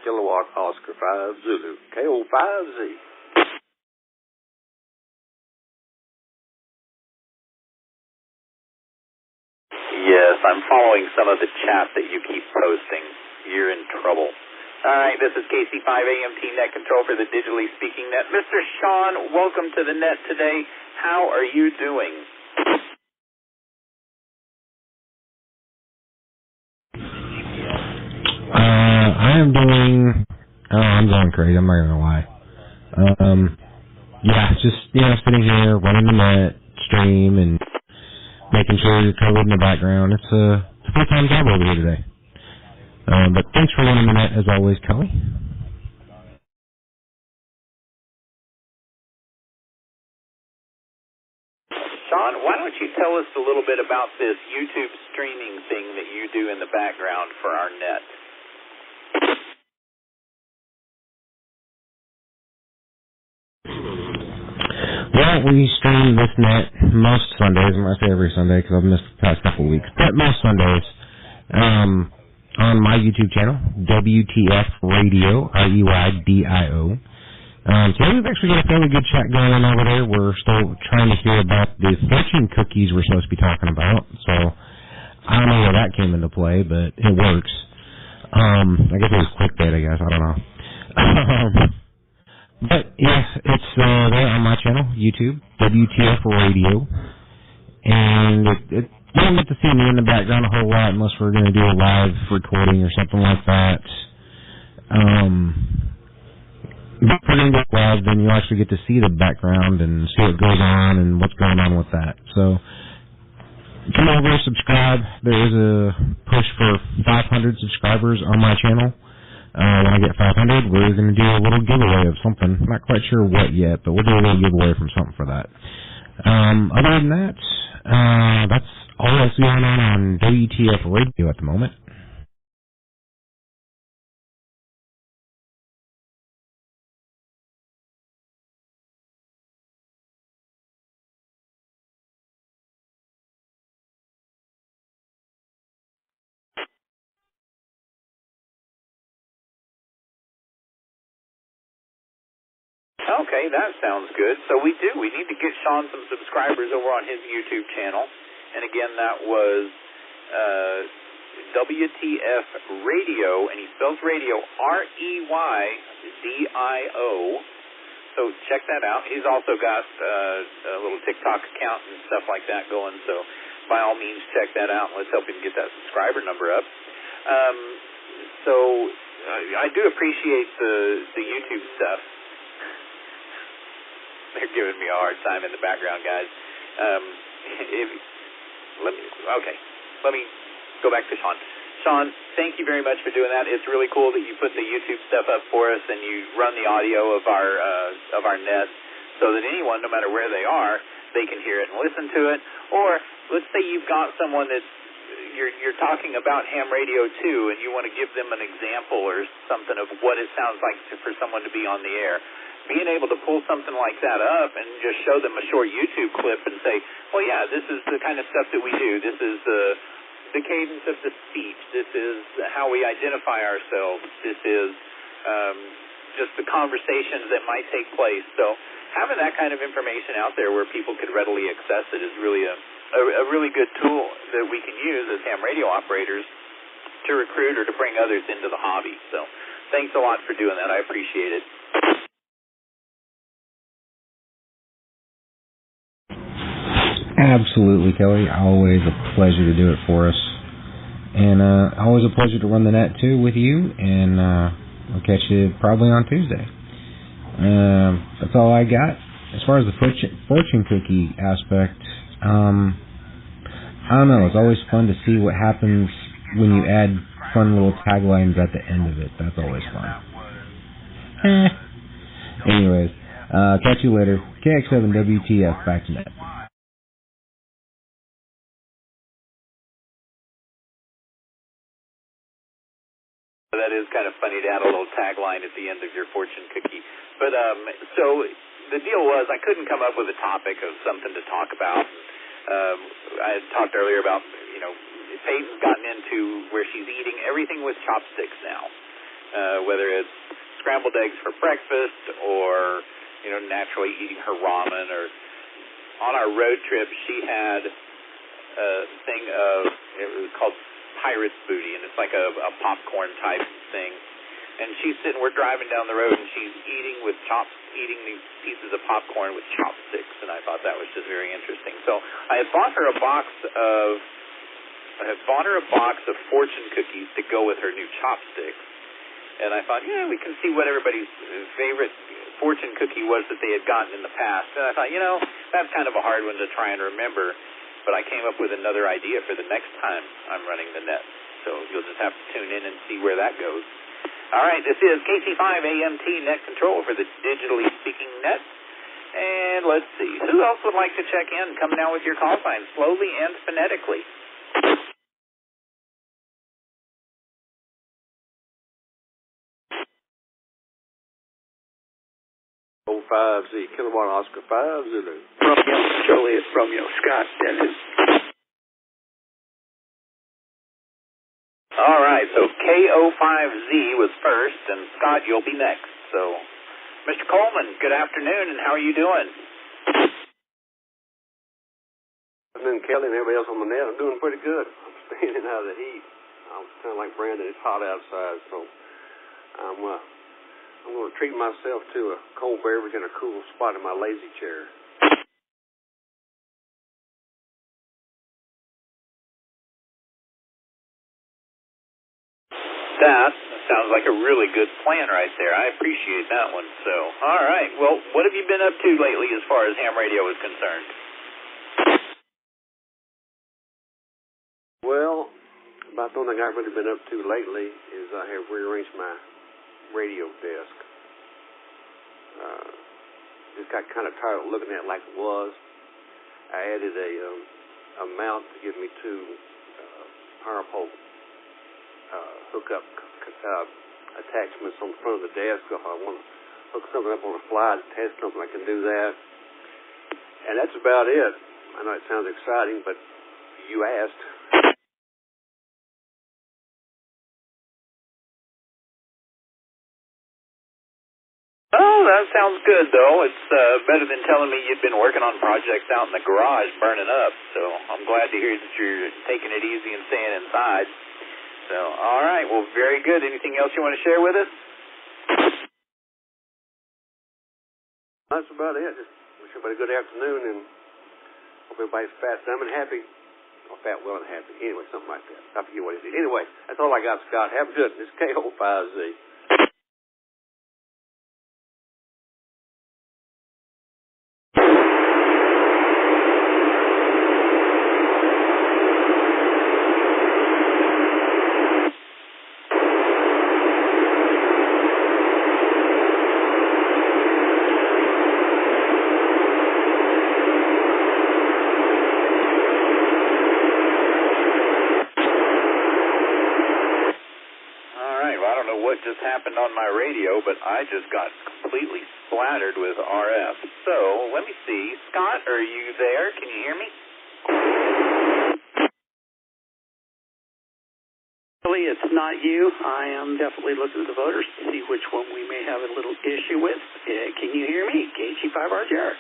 S11: Kilowatt Oscar 5 Zulu, KO5Z.
S2: Yes, I'm following some of the chat that you keep posting. You're in trouble. All right, this is KC5AMT net control for the digitally speaking net. Mr. Sean, welcome to the net today. How are you doing?
S12: I'm going crazy. I'm not gonna lie. Yeah, just sitting here running the net stream and making sure you're covered in the background. It's a full-time job over here today. But thanks for running the net as always, Kelly.
S2: Sean, why don't you tell us a little bit about this YouTube streaming thing that you do in the background for our net?
S12: Well, we stream this net most Sundays. I'm going to say every Sunday because I've missed the past couple of weeks. But most Sundays on my YouTube channel, WTF.Reydio, REYDIO. Today we've actually got a fairly good chat going on over there. We're still trying to hear about the fortune cookies we're supposed to be talking about. So I don't know where that came into play, but it works. I guess it was clickbait, I guess. I don't know. But, yeah, it's there on my channel, YouTube, WTF.Reydio. And you don't get to see me in the background a whole lot unless we're going to do a live recording or something like that. But if we're going to go live, then you'll actually get to see the background and see what goes on and what's going on with that. So come over, subscribe. There is a push for 500 subscribers on my channel. When I get 500, we're going to do a little giveaway of something. I'm not quite sure what yet, but we'll do a little giveaway from something for that. Other than that, that's all that's going on WTF.Reydio at the moment.
S2: Okay, that sounds good. So we need to get Sean some subscribers over on his YouTube channel. And again, that was WTF.Reydio, and he spells radio REYDIO. So check that out. He's also got a little TikTok account and stuff like that going, so by all means check that out. Let's help him get that subscriber number up. So I do appreciate the YouTube stuff. They're giving me a hard time in the background, guys. Let me go back to Sean. Sean, thank you very much for doing that. It's really cool that you put the YouTube stuff up for us and you run the audio of our net so that anyone, no matter where they are, they can hear it and listen to it. Or let's say you've got someone that's you're talking about ham radio too, and you want to give them an example or something of what it sounds like for someone to be on the air. Being able to pull something like that up and just show them a short YouTube clip and say, well, yeah, this is the kind of stuff that we do. This is the cadence of the speech. This is how we identify ourselves. This is just the conversations that might take place. So having that kind of information out there where people could readily access it is really a really good tool that we can use as ham radio operators to recruit or to bring others into the hobby. So thanks a lot for doing that. I appreciate it.
S12: Absolutely, Kelly. Always a pleasure to do it for us. And always a pleasure to run the net, too, with you. And I'll catch you probably on Tuesday. That's all I got. As far as the fortune cookie aspect, I don't know. It's always fun to see what happens when you add fun little taglines at the end of it. That's always fun. Anyways, catch you later. KX7 WTF, back to net.
S2: That is kind of funny to add a little tagline at the end of your fortune cookie. But so the deal was I couldn't come up with a topic of something to talk about. I had talked earlier about, Peyton's gotten into where she's eating everything with chopsticks now, whether it's scrambled eggs for breakfast or, naturally eating her ramen. Or on our road trip, she had a thing it was called Pirate's Booty, and it's like a popcorn type thing. And we're driving down the road, and she's eating these pieces of popcorn with chopsticks, and I thought that was just very interesting. So I had bought her a box of fortune cookies to go with her new chopsticks, and I thought, we can see what everybody's favorite fortune cookie was that they had gotten in the past. And I thought, that's kind of a hard one to try and remember. But I came up with another idea for the next time I'm running the net. So you'll just have to tune in and see where that goes. All right, this is KC5 AMT Net Control for the digitally speaking net. And let's see, who else would like to check in? Come now with your call sign slowly and phonetically.
S11: 05Z, Kilowatt Oscar 5 Zulu.
S5: Romeo, Juliet, Romeo, Scott, Dennis.
S2: All right, so KO5Z was first, and Scott, you'll be next. So, Mr. Coleman, good afternoon, and how are you doing?
S11: And then Kelly and everybody else on the net, I'm doing pretty good. I'm staying out of the heat. I'm kind of like Brandon, it's hot outside, so I'm going to treat myself to a cold beverage and a cool spot in my lazy chair.
S2: That sounds like a really good plan right there. I appreciate that one. So, all right. Well, what have you been up to lately as far as ham radio is concerned?
S11: Well, about the only thing I've really been up to lately is I have rearranged my radio desk. Just got kind of tired of looking at it like it was. I added a mount to give me two power pole hookup attachments on the front of the desk. If I want to hook something up on the fly to test something, I can do that. And that's about it. I know it sounds exciting, but you asked.
S2: Oh, that sounds good, though. It's better than telling me you've been working on projects out in the garage burning up. So I'm glad to hear that you're taking it easy and staying inside. So, all right. Well, very good. Anything else you want to share with us?
S11: That's about it. Just wish everybody a good afternoon and hope everybody's fat, dumb, and happy. Or fat, well, and happy. Anyway, something like that. I forget what it is. Anyway, that's all I got, Scott. Have a good one. This is KO5Z.
S2: What just happened on my radio, but I just got completely splattered with RF. So, let me see. Scott, are you there? Can you hear me?
S13: Really, it's not you. I am definitely looking at the voters to see which one we may have a little issue with. Can you hear me? KG5RGR.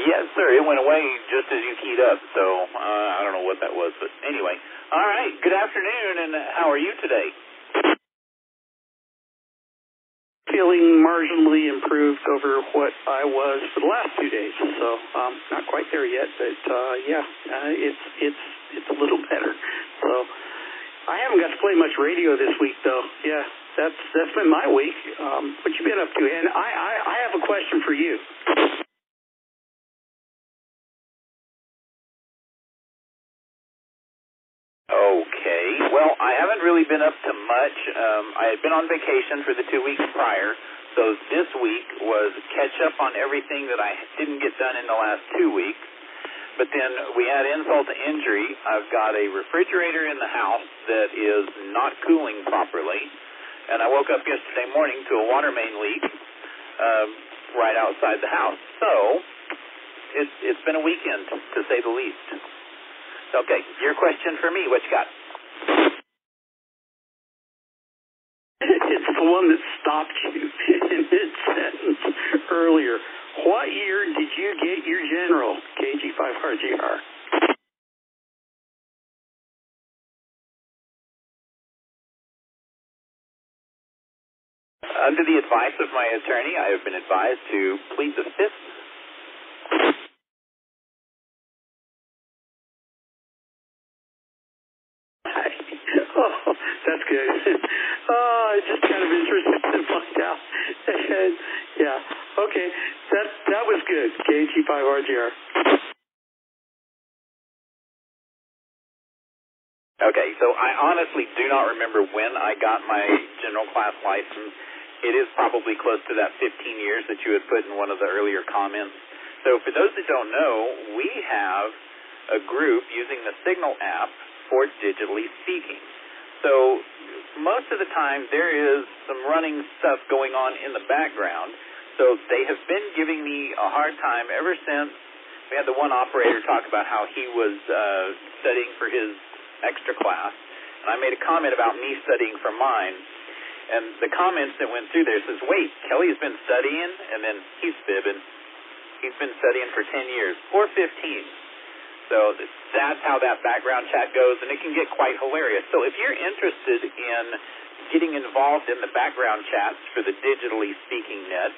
S2: Yes, sir. It went away just as you keyed up, so I don't know what that was. But anyway, all right. Good afternoon, and how are you today?
S13: Feeling marginally improved over what I was for the last 2 days. So not quite there yet, but it's a little better. So I haven't got to play much radio this week, though. Yeah, that's been my week. What you been up to? And I have a question for you.
S2: Okay. Well, I haven't really been up to much. I had been on vacation for the 2 weeks prior, so this week was catch up on everything that I didn't get done in the last 2 weeks. But then we had insult to injury. I've got a refrigerator in the house that is not cooling properly, and I woke up yesterday morning to a water main leak right outside the house. So it's been a weekend, to say the least. Okay, your question for me, what you got?
S13: It's the one that stopped you in mid-sentence earlier. What year did you get your general, KG5RGR?
S2: Under the advice of my attorney, I have been advised to plead the fifth.
S13: Oh, that's good. It's just kind of interesting to find out. And, yeah, okay, that was good, KG5RGR.
S2: Okay, so I honestly do not remember when I got my general class license. It is probably close to that 15 years that you had put in one of the earlier comments. So for those that don't know, we have a group using the Signal app for digitally speaking. So most of the time there is some running stuff going on in the background. So they have been giving me a hard time ever since we had the one operator talk about how he was studying for his extra class. And I made a comment about me studying for mine. And the comments that went through there says, wait, Kelly's been studying, and then he's fibbing. He's been studying for 10 years, or 15. So that's how that background chat goes, and it can get quite hilarious. So if you're interested in getting involved in the background chats for the digitally speaking net,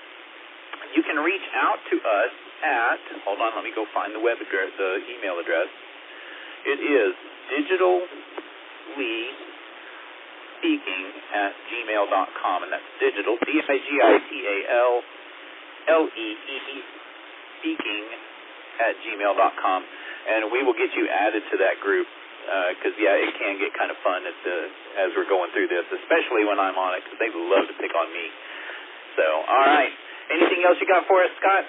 S2: you can reach out to us at, hold on, let me go find the web address, the email address. It is digitallyspeaking@gmail.com, and that's digital, digitalllee, speaking@gmail.com. And we will get you added to that group because, it can get kind of fun as we're going through this, especially when I'm on it because they love to pick on me. So, all right. Anything else you got for us, Scott?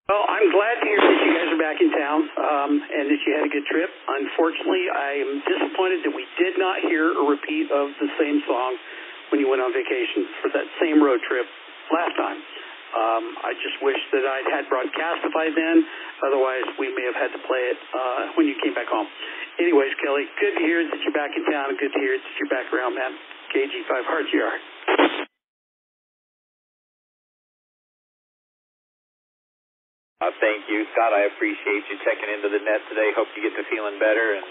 S13: Well, I'm glad to hear that you guys are back in town and that you had a good trip. Unfortunately, I am disappointed that we did not hear a repeat of the same song when you went on vacation for that same road trip last time. I just wish that I'd had broadcast by then. Otherwise, we may have had to play it when you came back home. Anyways, Kelly, good to hear that you're back in town and good to hear that you're back around, man. KG5RGR.
S2: Thank you, Scott. I appreciate you checking into the net today. Hope you get to feeling better, and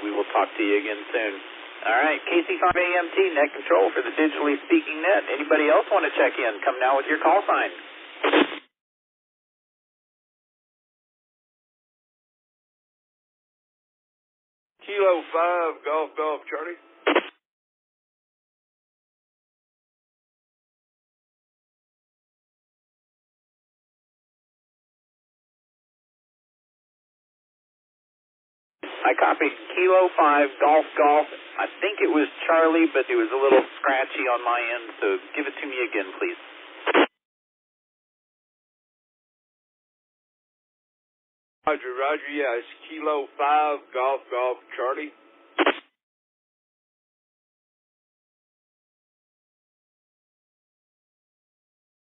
S2: we will talk to you again soon. All right, KC5AMT, net control for the digitally speaking net. Anybody else want to check in? Come now with your call sign.
S14: Kilo 5, Golf, Charlie.
S2: I copied Kilo 5, Golf. I think it was Charlie, but it was a little scratchy on my end, so give it to me again, please.
S14: Roger, yeah, it's Kilo 5, Golf, Charlie.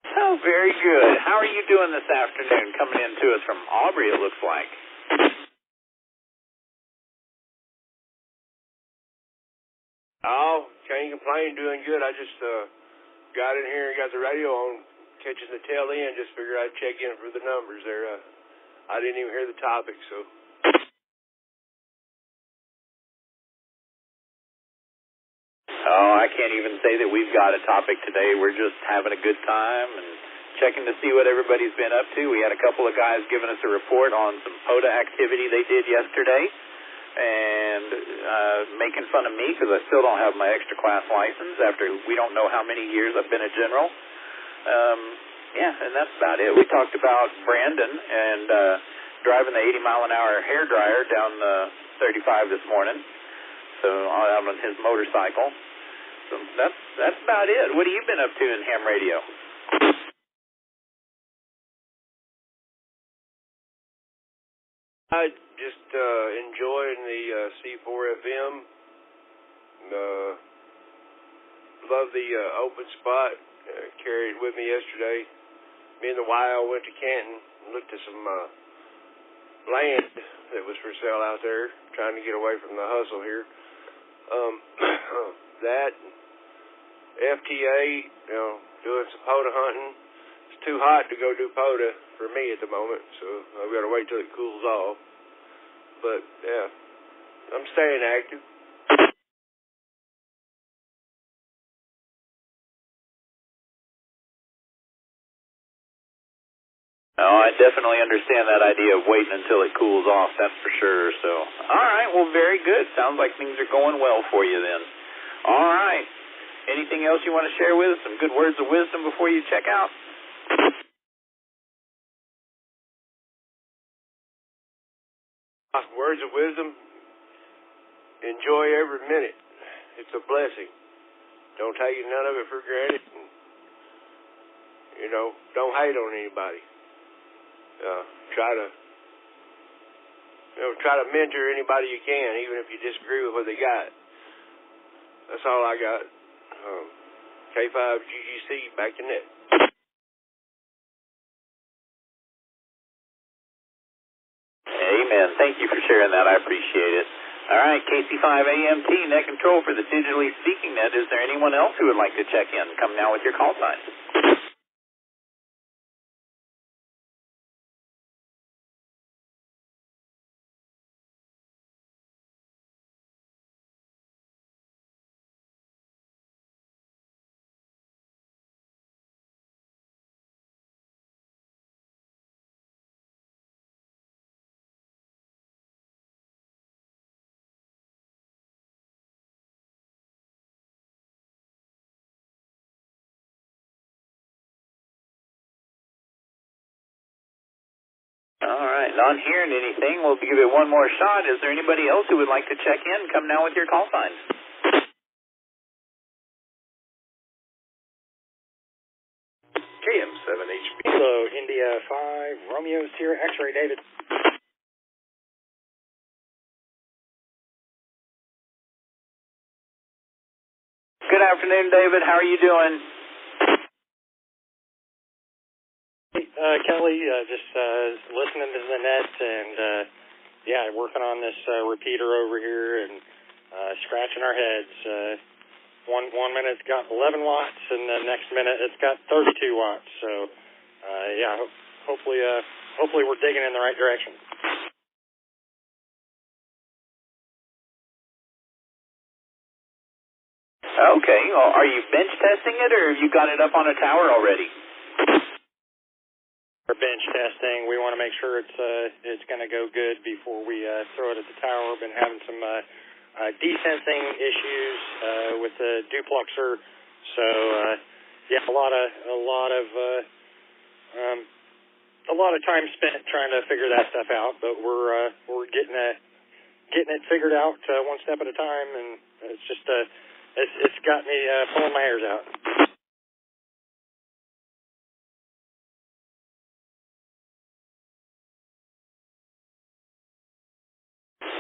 S2: Oh, very good. How are you doing this afternoon? Coming in to us from Aubrey, it looks like.
S14: Oh, can't complain, doing good. I just got in here and got the radio on, catching the tail end. Just figured I'd check in for the numbers there. I didn't even hear the topic, so.
S2: Oh, I can't even say that we've got a topic today. We're just having a good time and checking to see what everybody's been up to. We had a couple of guys giving us a report on some POTA activity they did yesterday, and making fun of me because I still don't have my extra class license after we don't know how many years I've been a general. Yeah, and that's about it. We talked about Brandon and driving the 80-mile-an-hour hair dryer down the 35 this morning, so out on his motorcycle. So that's about it. What have you been up to in ham radio?
S14: I just enjoying the C4FM. Love the open spot. Carried it with me yesterday. Me and the YL went to Canton and looked at some land that was for sale out there, trying to get away from the hustle here. That FTA, doing some POTA hunting. It's too hot to go do POTA for me at the moment, so I've got to wait till it cools off. But yeah, I'm staying active.
S2: Oh, I definitely understand that idea of waiting until it cools off, that's for sure. So, all right, well, very good. Sounds like things are going well for you then. All right. Anything else you want to share with us? Some good words of wisdom before you check out?
S14: Words of wisdom, enjoy every minute. It's a blessing. Don't take none of it for granted. Don't hate on anybody. Try to mentor anybody you can, even if you disagree with what they got. That's all I got. K5GGC, back to net.
S2: Amen. Thank you for sharing that. I appreciate it. All right, KC5AMT, net control for the digitally speaking net. Is there anyone else who would like to check in? Come now with your call sign. All right, not hearing anything. We'll give it one more shot. Is there anybody else who would like to check in? Come now with your call sign.
S15: KM7HB. Hello, India 5, Romeo Sierra X-ray, David.
S2: Good afternoon, David. How are you doing?
S15: Kelly, just listening to the net and, working on this repeater over here and scratching our heads. One minute it's got 11 watts and the next minute it's got 32 watts. So, hopefully hopefully we're digging in the right direction.
S2: Okay. Well, are you bench testing it, or have you got it up on a tower already?
S15: For bench testing, we want to make sure it's going to go good before we throw it at the tower. We've been having some desensing issues with the dupluxer, so yeah, a lot of time spent trying to figure that stuff out. But we're getting it figured out one step at a time, and it's just it's got me pulling my hairs out.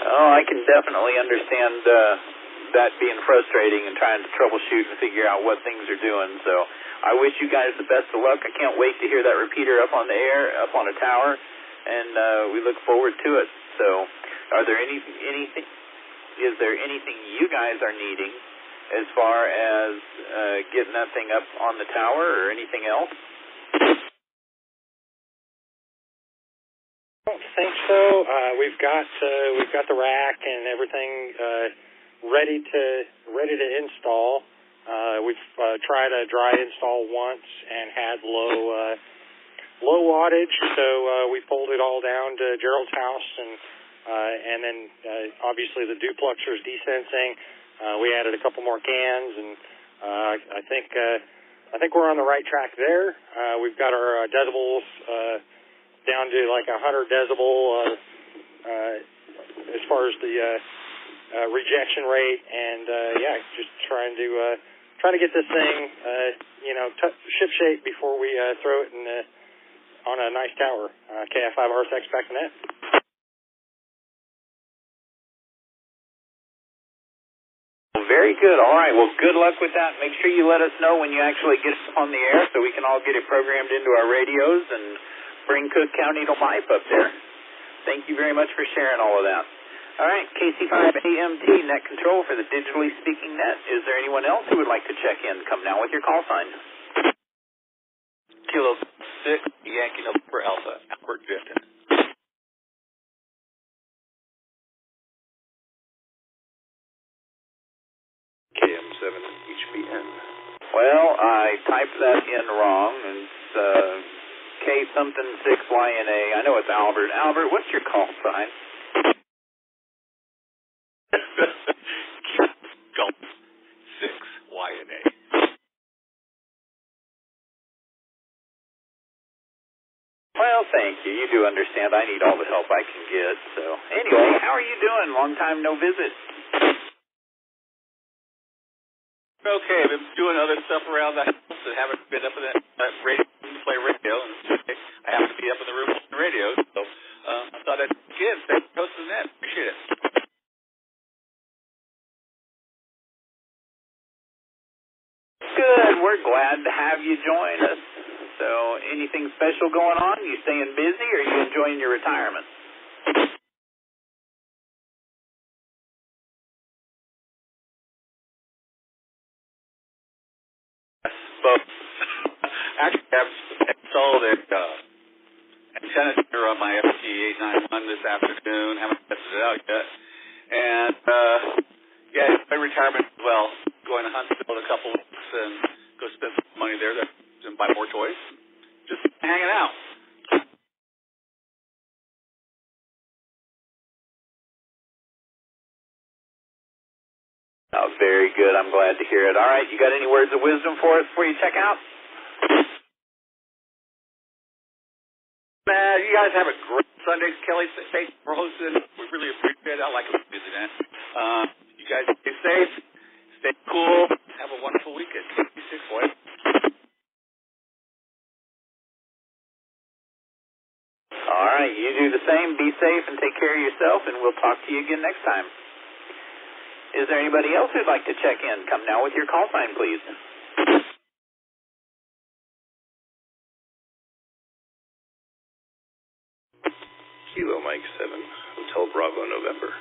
S2: Oh, I can definitely understand that being frustrating and trying to troubleshoot and figure out what things are doing. So I wish you guys the best of luck. I can't wait to hear that repeater up on the air, up on a tower, and we look forward to it. So are there anything? Is there anything you guys are needing as far as getting that thing up on the tower or anything else?
S15: I don't think so. We've got the rack and everything ready to install. We've tried a dry install once and had low wattage, so we pulled it all down to Gerald's house, and then obviously the dupluxer's desensing. We added a couple more cans, and I think we're on the right track there. We've got our decibels down to like 100 decibel as far as the rejection rate, and yeah, just trying to get this thing ship shape before we throw it on a nice tower. KF5RSX back to net.
S2: Very good. All right. Well, good luck with that. Make sure you let us know when you actually get it on the air so we can all get it programmed into our radios and bring Cook County to life up there. Thank you very much for sharing all of that. All right, KC5AMT net control for the digitally speaking net. Is there anyone else who would like to check in? Come now with your call sign.
S16: Kilo 6, Yankee November Alpha, Albert Drifton.
S17: KM7 HBN.
S2: Well, I typed that in wrong. It's K something 6YNA. I know it's Albert. Albert, what's your call sign?
S16: Gulp 6YNA.
S2: Well, thank you. You do understand I need all the help I can get. So, anyway, how are you doing? Long time no visit.
S16: Okay, I've been doing other stuff around the house and haven't been up in that radio to play radio. And I happen to be up in the room playing the radio, so I thought I'd give. Thanks for hosting that. Appreciate it.
S2: Good. We're glad to have you join us. So, anything special going on? You staying busy, or are you enjoying your retirement?
S16: Both. Actually, I've installed an antenna tuner on my FT891 this afternoon. Haven't tested it out yet. And, yeah, my retirement as well. Going to Huntsville in a couple weeks and go spend some money there and buy more toys. Just hanging out.
S2: Oh, very good. I'm glad to hear it. All right, you got any words of wisdom for us before you check out?
S16: Man, you guys have a great Sunday. Kelly, thanks for hosting. We really appreciate it. I like it busy, man. You guys stay safe, stay cool, have a wonderful weekend. Be safe, boy.
S2: All right, you do the same. Be safe and take care of yourself, and we'll talk to you again next time. Is there anybody else who'd like to check in? Come now with your call sign, please.
S17: Kilo Mike 7, Hotel Bravo November.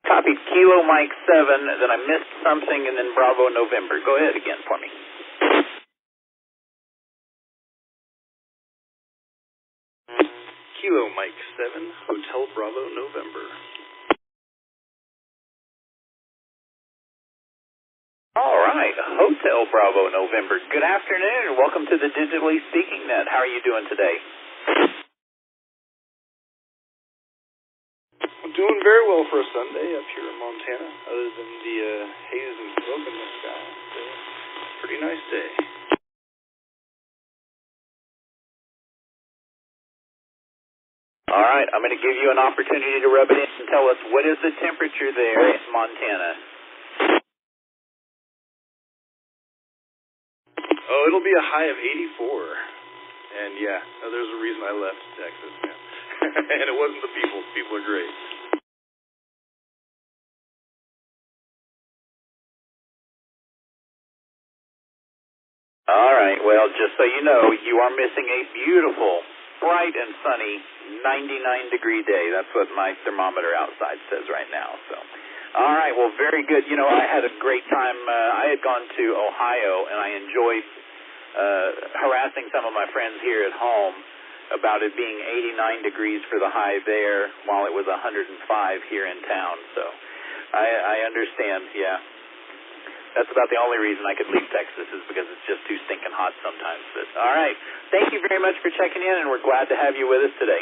S2: copied Kilo Mike 7, then I missed something, and then Bravo November. Go ahead again for me.
S17: Kilo Mike 7, Hotel Bravo November.
S2: All right, Hotel Bravo November. Good afternoon, and welcome to the Digitally Speaking Net. How are you doing today?
S17: I'm doing very well for a Sunday up here in Montana, other than the haze and smoke in the sky. So, pretty nice day.
S2: All right, I'm going to give you an opportunity to rub it in and tell us what is the temperature there in Montana.
S17: Oh, it'll be a high of 84. And yeah, there's a reason I left Texas, man. And it wasn't the people. People are great.
S2: All right, well, just so you know, you are missing a beautiful, bright and sunny 99-degree day. That's what my thermometer outside says right now. So, all right, well, very good. You know, I had a great time. I had gone to Ohio, and I enjoyed harassing some of my friends here at home about it being 89 degrees for the high there while it was 105 here in town. So I understand, yeah. That's about the only reason I could leave Texas is because it's just too stinking hot sometimes. But all right, thank you very much for checking in, and we're glad to have you with us today.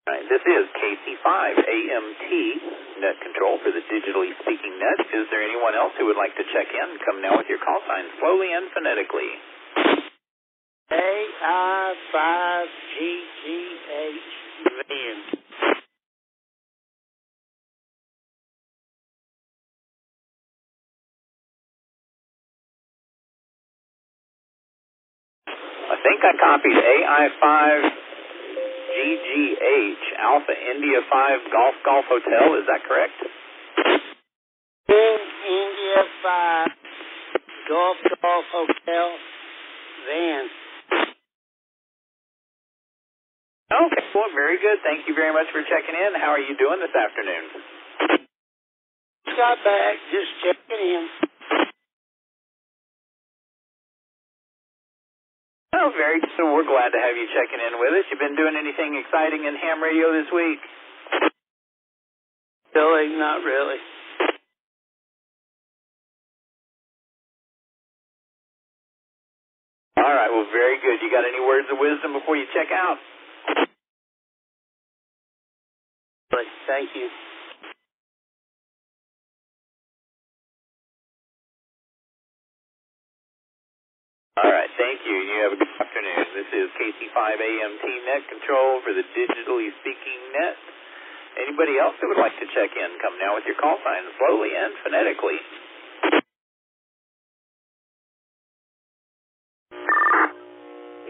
S2: All right, this is KC5AMT net control for the Digitally Speaking Net. Is there anyone else who would like to check in? Come now with your call sign slowly and phonetically.
S18: AI5GGH Van.
S2: I think I copied AI5GGH Alpha India 5 Golf Hotel. Is that correct?
S18: India 5 Golf Hotel Van.
S2: Okay, well, very good. Thank you very much for checking in. How are you doing this afternoon?
S18: Got back, just checking in.
S2: Oh, very good. So we're glad to have you checking in with us. You been doing anything exciting in ham radio this week?
S18: Really, not really.
S2: All right, well, very good. You got any words of wisdom before you check out?
S18: Thank you.
S2: All right, thank you. You have a good afternoon. This is KC5AMT Net Control for the Digitally Speaking Net. Anybody else who would like to check in, come now with your call sign slowly and phonetically.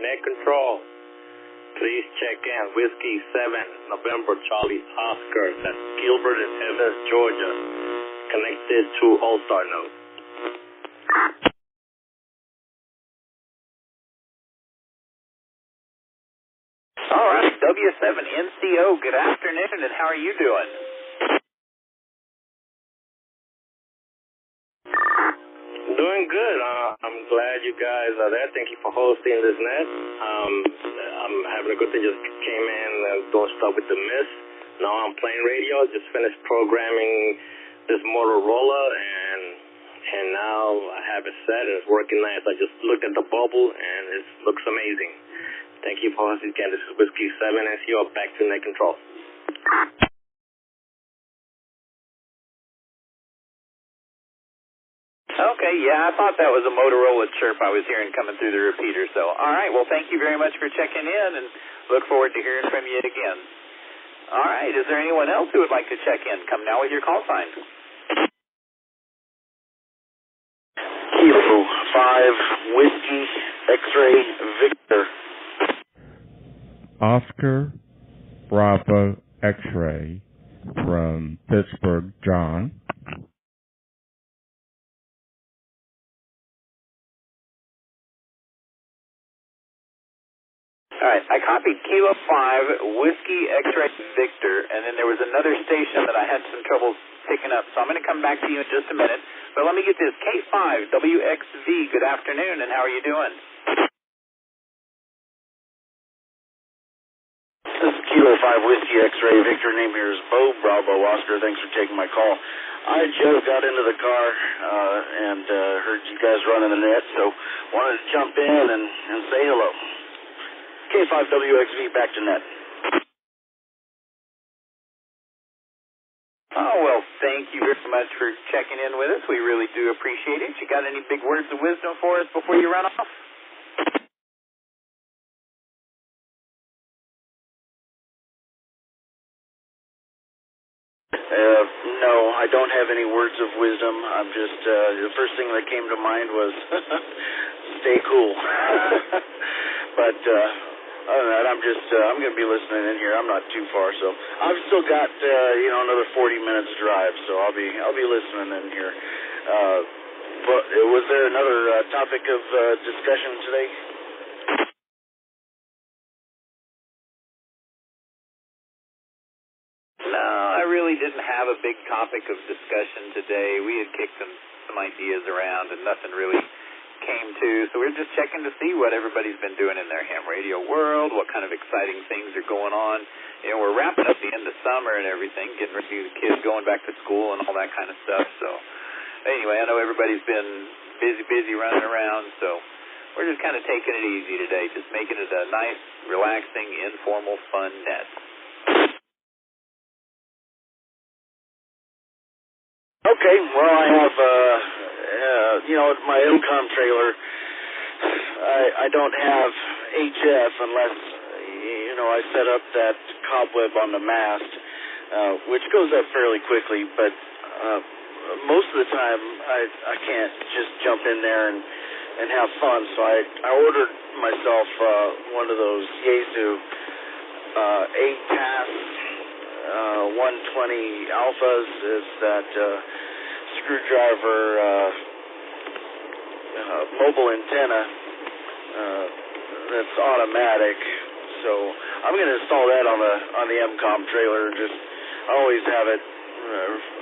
S19: Net Control, please check in. Whiskey 7, November Charlie Oscar. That's Gilbert and Evans, Georgia. Connected to All-Star Node.
S2: All right, W7NCO, good afternoon, and how are you doing?
S19: Doing good. I'm glad you guys are there. Thank you for hosting this net. I'm having a good thing. Just came in and don't stop with the miss. Now I'm playing radio. Just finished programming this Motorola, and now I have it set and it's working nice. I just looked at the bubble and it looks amazing. Thank you for hosting again. This is Whiskey 7 SEO. Back to Net Control.
S2: Okay, yeah, I thought that was a Motorola chirp I was hearing coming through the repeater. So, all right, well, thank you very much for checking in, and look forward to hearing from you again. All right, is there anyone else who would like to check in? Come now with your call sign.
S18: Kilo 5 Whiskey X-Ray Victor.
S20: Oscar Bravo X-Ray from Pittsburgh, John.
S2: All right, I copied Kilo 5, Whiskey X-Ray Victor, and then there was another station that I had some trouble picking up, so I'm going to come back to you in just a minute. But let me get this. K5, WXV, good afternoon, and how are you doing?
S19: This is Kilo 5 Whiskey X-Ray Victor. Name here is Bo Bravo Oscar. Thanks for taking my call. I just got into the car and heard you guys running the net, so wanted to jump in and say hello. K5WXV, back to net.
S2: Oh, well, thank you very much for checking in with us. We really do appreciate it. You got any big words of wisdom for us before you run off?
S19: No, I don't have any words of wisdom. I'm just, the first thing that came to mind was stay cool. But other than that, I'm going to be listening in here. I'm not too far, so I've still got, another 40 minutes drive, so I'll be listening in here. But was there another topic of discussion today?
S2: No, I really didn't have a big topic of discussion today. We had kicked some ideas around and nothing really came to, so we're just checking to see what everybody's been doing in their ham radio world, what kind of exciting things are going on. You know, we're wrapping up the end of summer and everything, getting ready to the kids going back to school and all that kind of stuff. So anyway, I know everybody's been busy running around, so we're just kind of taking it easy today, just making it a nice, relaxing, informal, fun net.
S19: Okay, well, I have, my MCOM trailer, I don't have HF unless, I set up that cobweb on the mast, which goes up fairly quickly, but most of the time I can't just jump in there and have fun, so I ordered myself one of those Yaesu 8-TAS 120 alphas. Is that screwdriver mobile antenna that's automatic. So I'm going to install that on the MCOM trailer. I always have it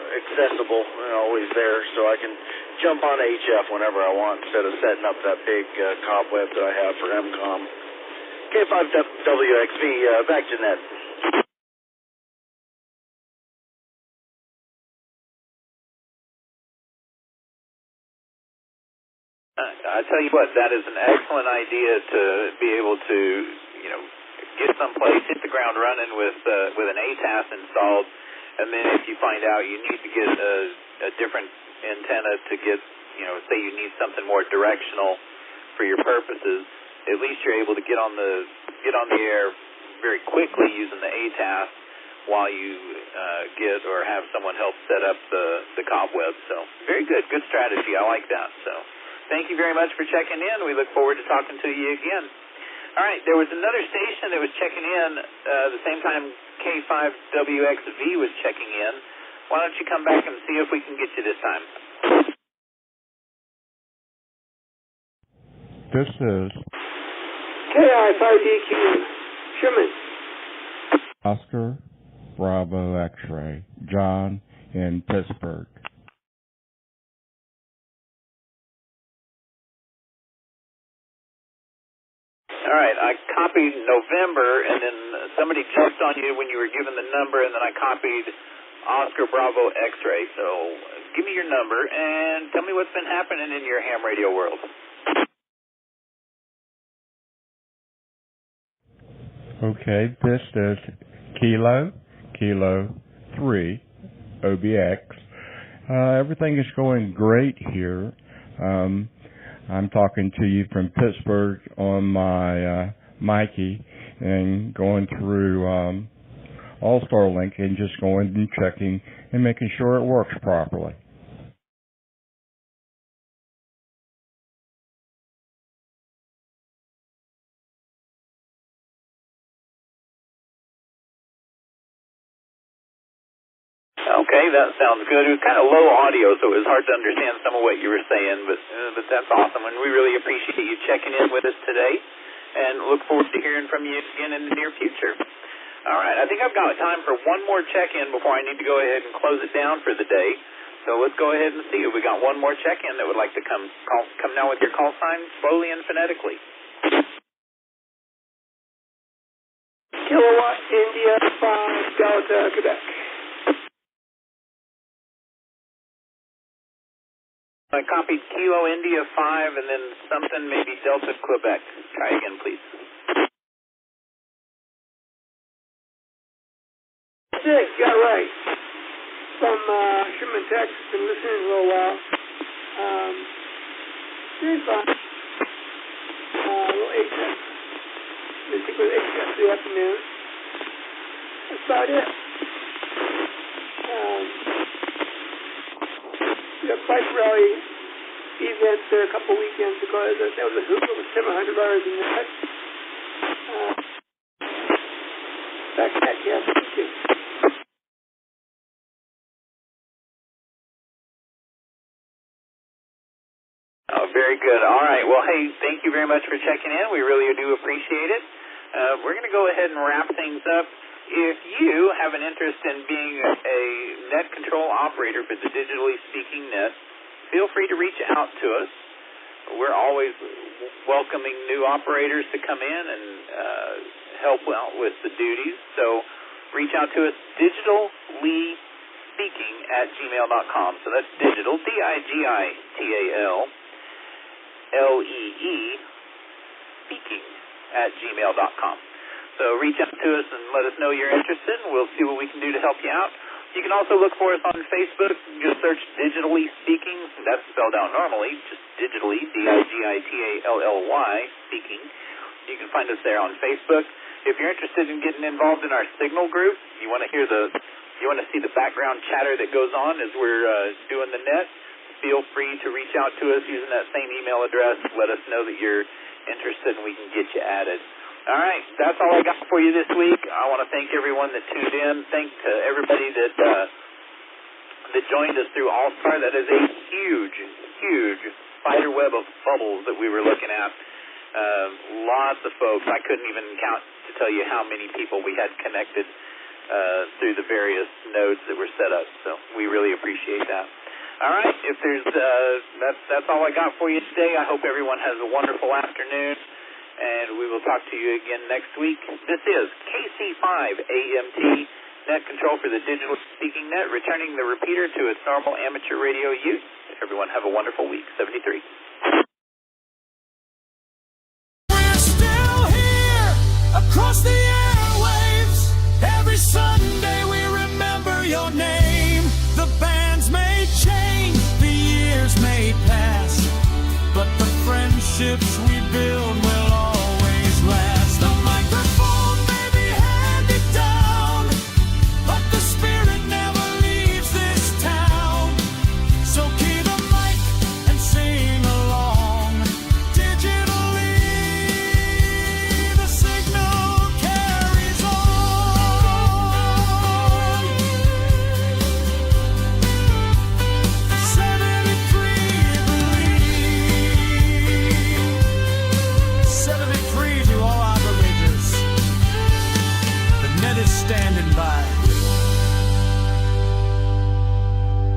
S19: accessible and always there, so I can jump on HF whenever I want instead of setting up that big cobweb that I have for MCOM. K5WXV, back to net.
S2: I tell you what, that is an excellent idea to be able to, get someplace, hit the ground running with an ATAS installed, and then if you find out you need to get a different antenna to get, say you need something more directional for your purposes, at least you're able to get on the air very quickly using the ATAS while you get or have someone help set up the cobweb. So very good strategy. I like that. So thank you very much for checking in. We look forward to talking to you again. All right, there was another station that was checking in the same time K5WXV was checking in. Why don't you come back and see if we can get you this time?
S20: This is
S21: KI5DQ Sherman.
S20: Oscar Bravo X-Ray, John in Pittsburgh.
S2: All right, I copied November, and then somebody jumped on you when you were given the number, and then I copied Oscar Bravo X-Ray. So give me your number and tell me what's been happening in your ham radio world.
S20: Okay, this is Kilo 3 OBX. Everything is going great here. I'm talking to you from Pittsburgh on my Mikey and going through All-Star Link and just going and checking and making sure it works properly.
S2: Okay, that sounds good. It was kind of low audio, so it was hard to understand some of what you were saying, but that's awesome, and we really appreciate you checking in with us today. and look forward to hearing from you again in the near future. All right, I think I've got time for one more check-in before I need to go ahead and close it down for the day. So let's go ahead and see if we got one more check-in that would like to come down with your call sign slowly and phonetically.
S10: Kilowatt India 5 Delta Quebec.
S2: I copied Kilo India 5 and then something maybe Delta Quebec. Try again, please.
S10: 6, got it right. From Sherman, Texas. Been listening a little while. Very fun. A little HF. Been sick with HF for the afternoon. That's about it. The bike rally event there a couple weekends ago. That was a hoop. It was $700 in that. Back at yes, thank you.
S2: Oh, very good. All right. Well, hey, thank you very much for checking in. We really do appreciate it. We're going to go ahead and wrap things up. If you have an interest in being a net control operator for the Digitally Speaking Net, feel free to reach out to us. We're always welcoming new operators to come in and help out with the duties. So reach out to us, digitallyspeaking@gmail.com. So that's digital, DIGITALLEE, speaking@gmail.com. So reach out to us and let us know you're interested, and we'll see what we can do to help you out. You can also look for us on Facebook. Just search Digitally Speaking. That's spelled out normally, just digitally, DIGITALLY, speaking. You can find us there on Facebook. If you're interested in getting involved in our Signal group, you want to see the background chatter that goes on as we're doing the net, feel free to reach out to us using that same email address. Let us know that you're interested and we can get you added. All right, that's all I got for you this week. I want to thank everyone that tuned in. Thanks to everybody that joined us through All-Star. That is a huge spider web of bubbles that we were looking at. Lots of folks. I couldn't even count to tell you how many people we had connected through the various nodes that were set up. So we really appreciate that. All right, if there's that's all I got for you today. I hope everyone has a wonderful afternoon, and we will talk to you again next week. This is KC5 AMT Net Control for the Digital Speaking Net, returning the repeater to its normal amateur radio use. Everyone have a wonderful week. 73.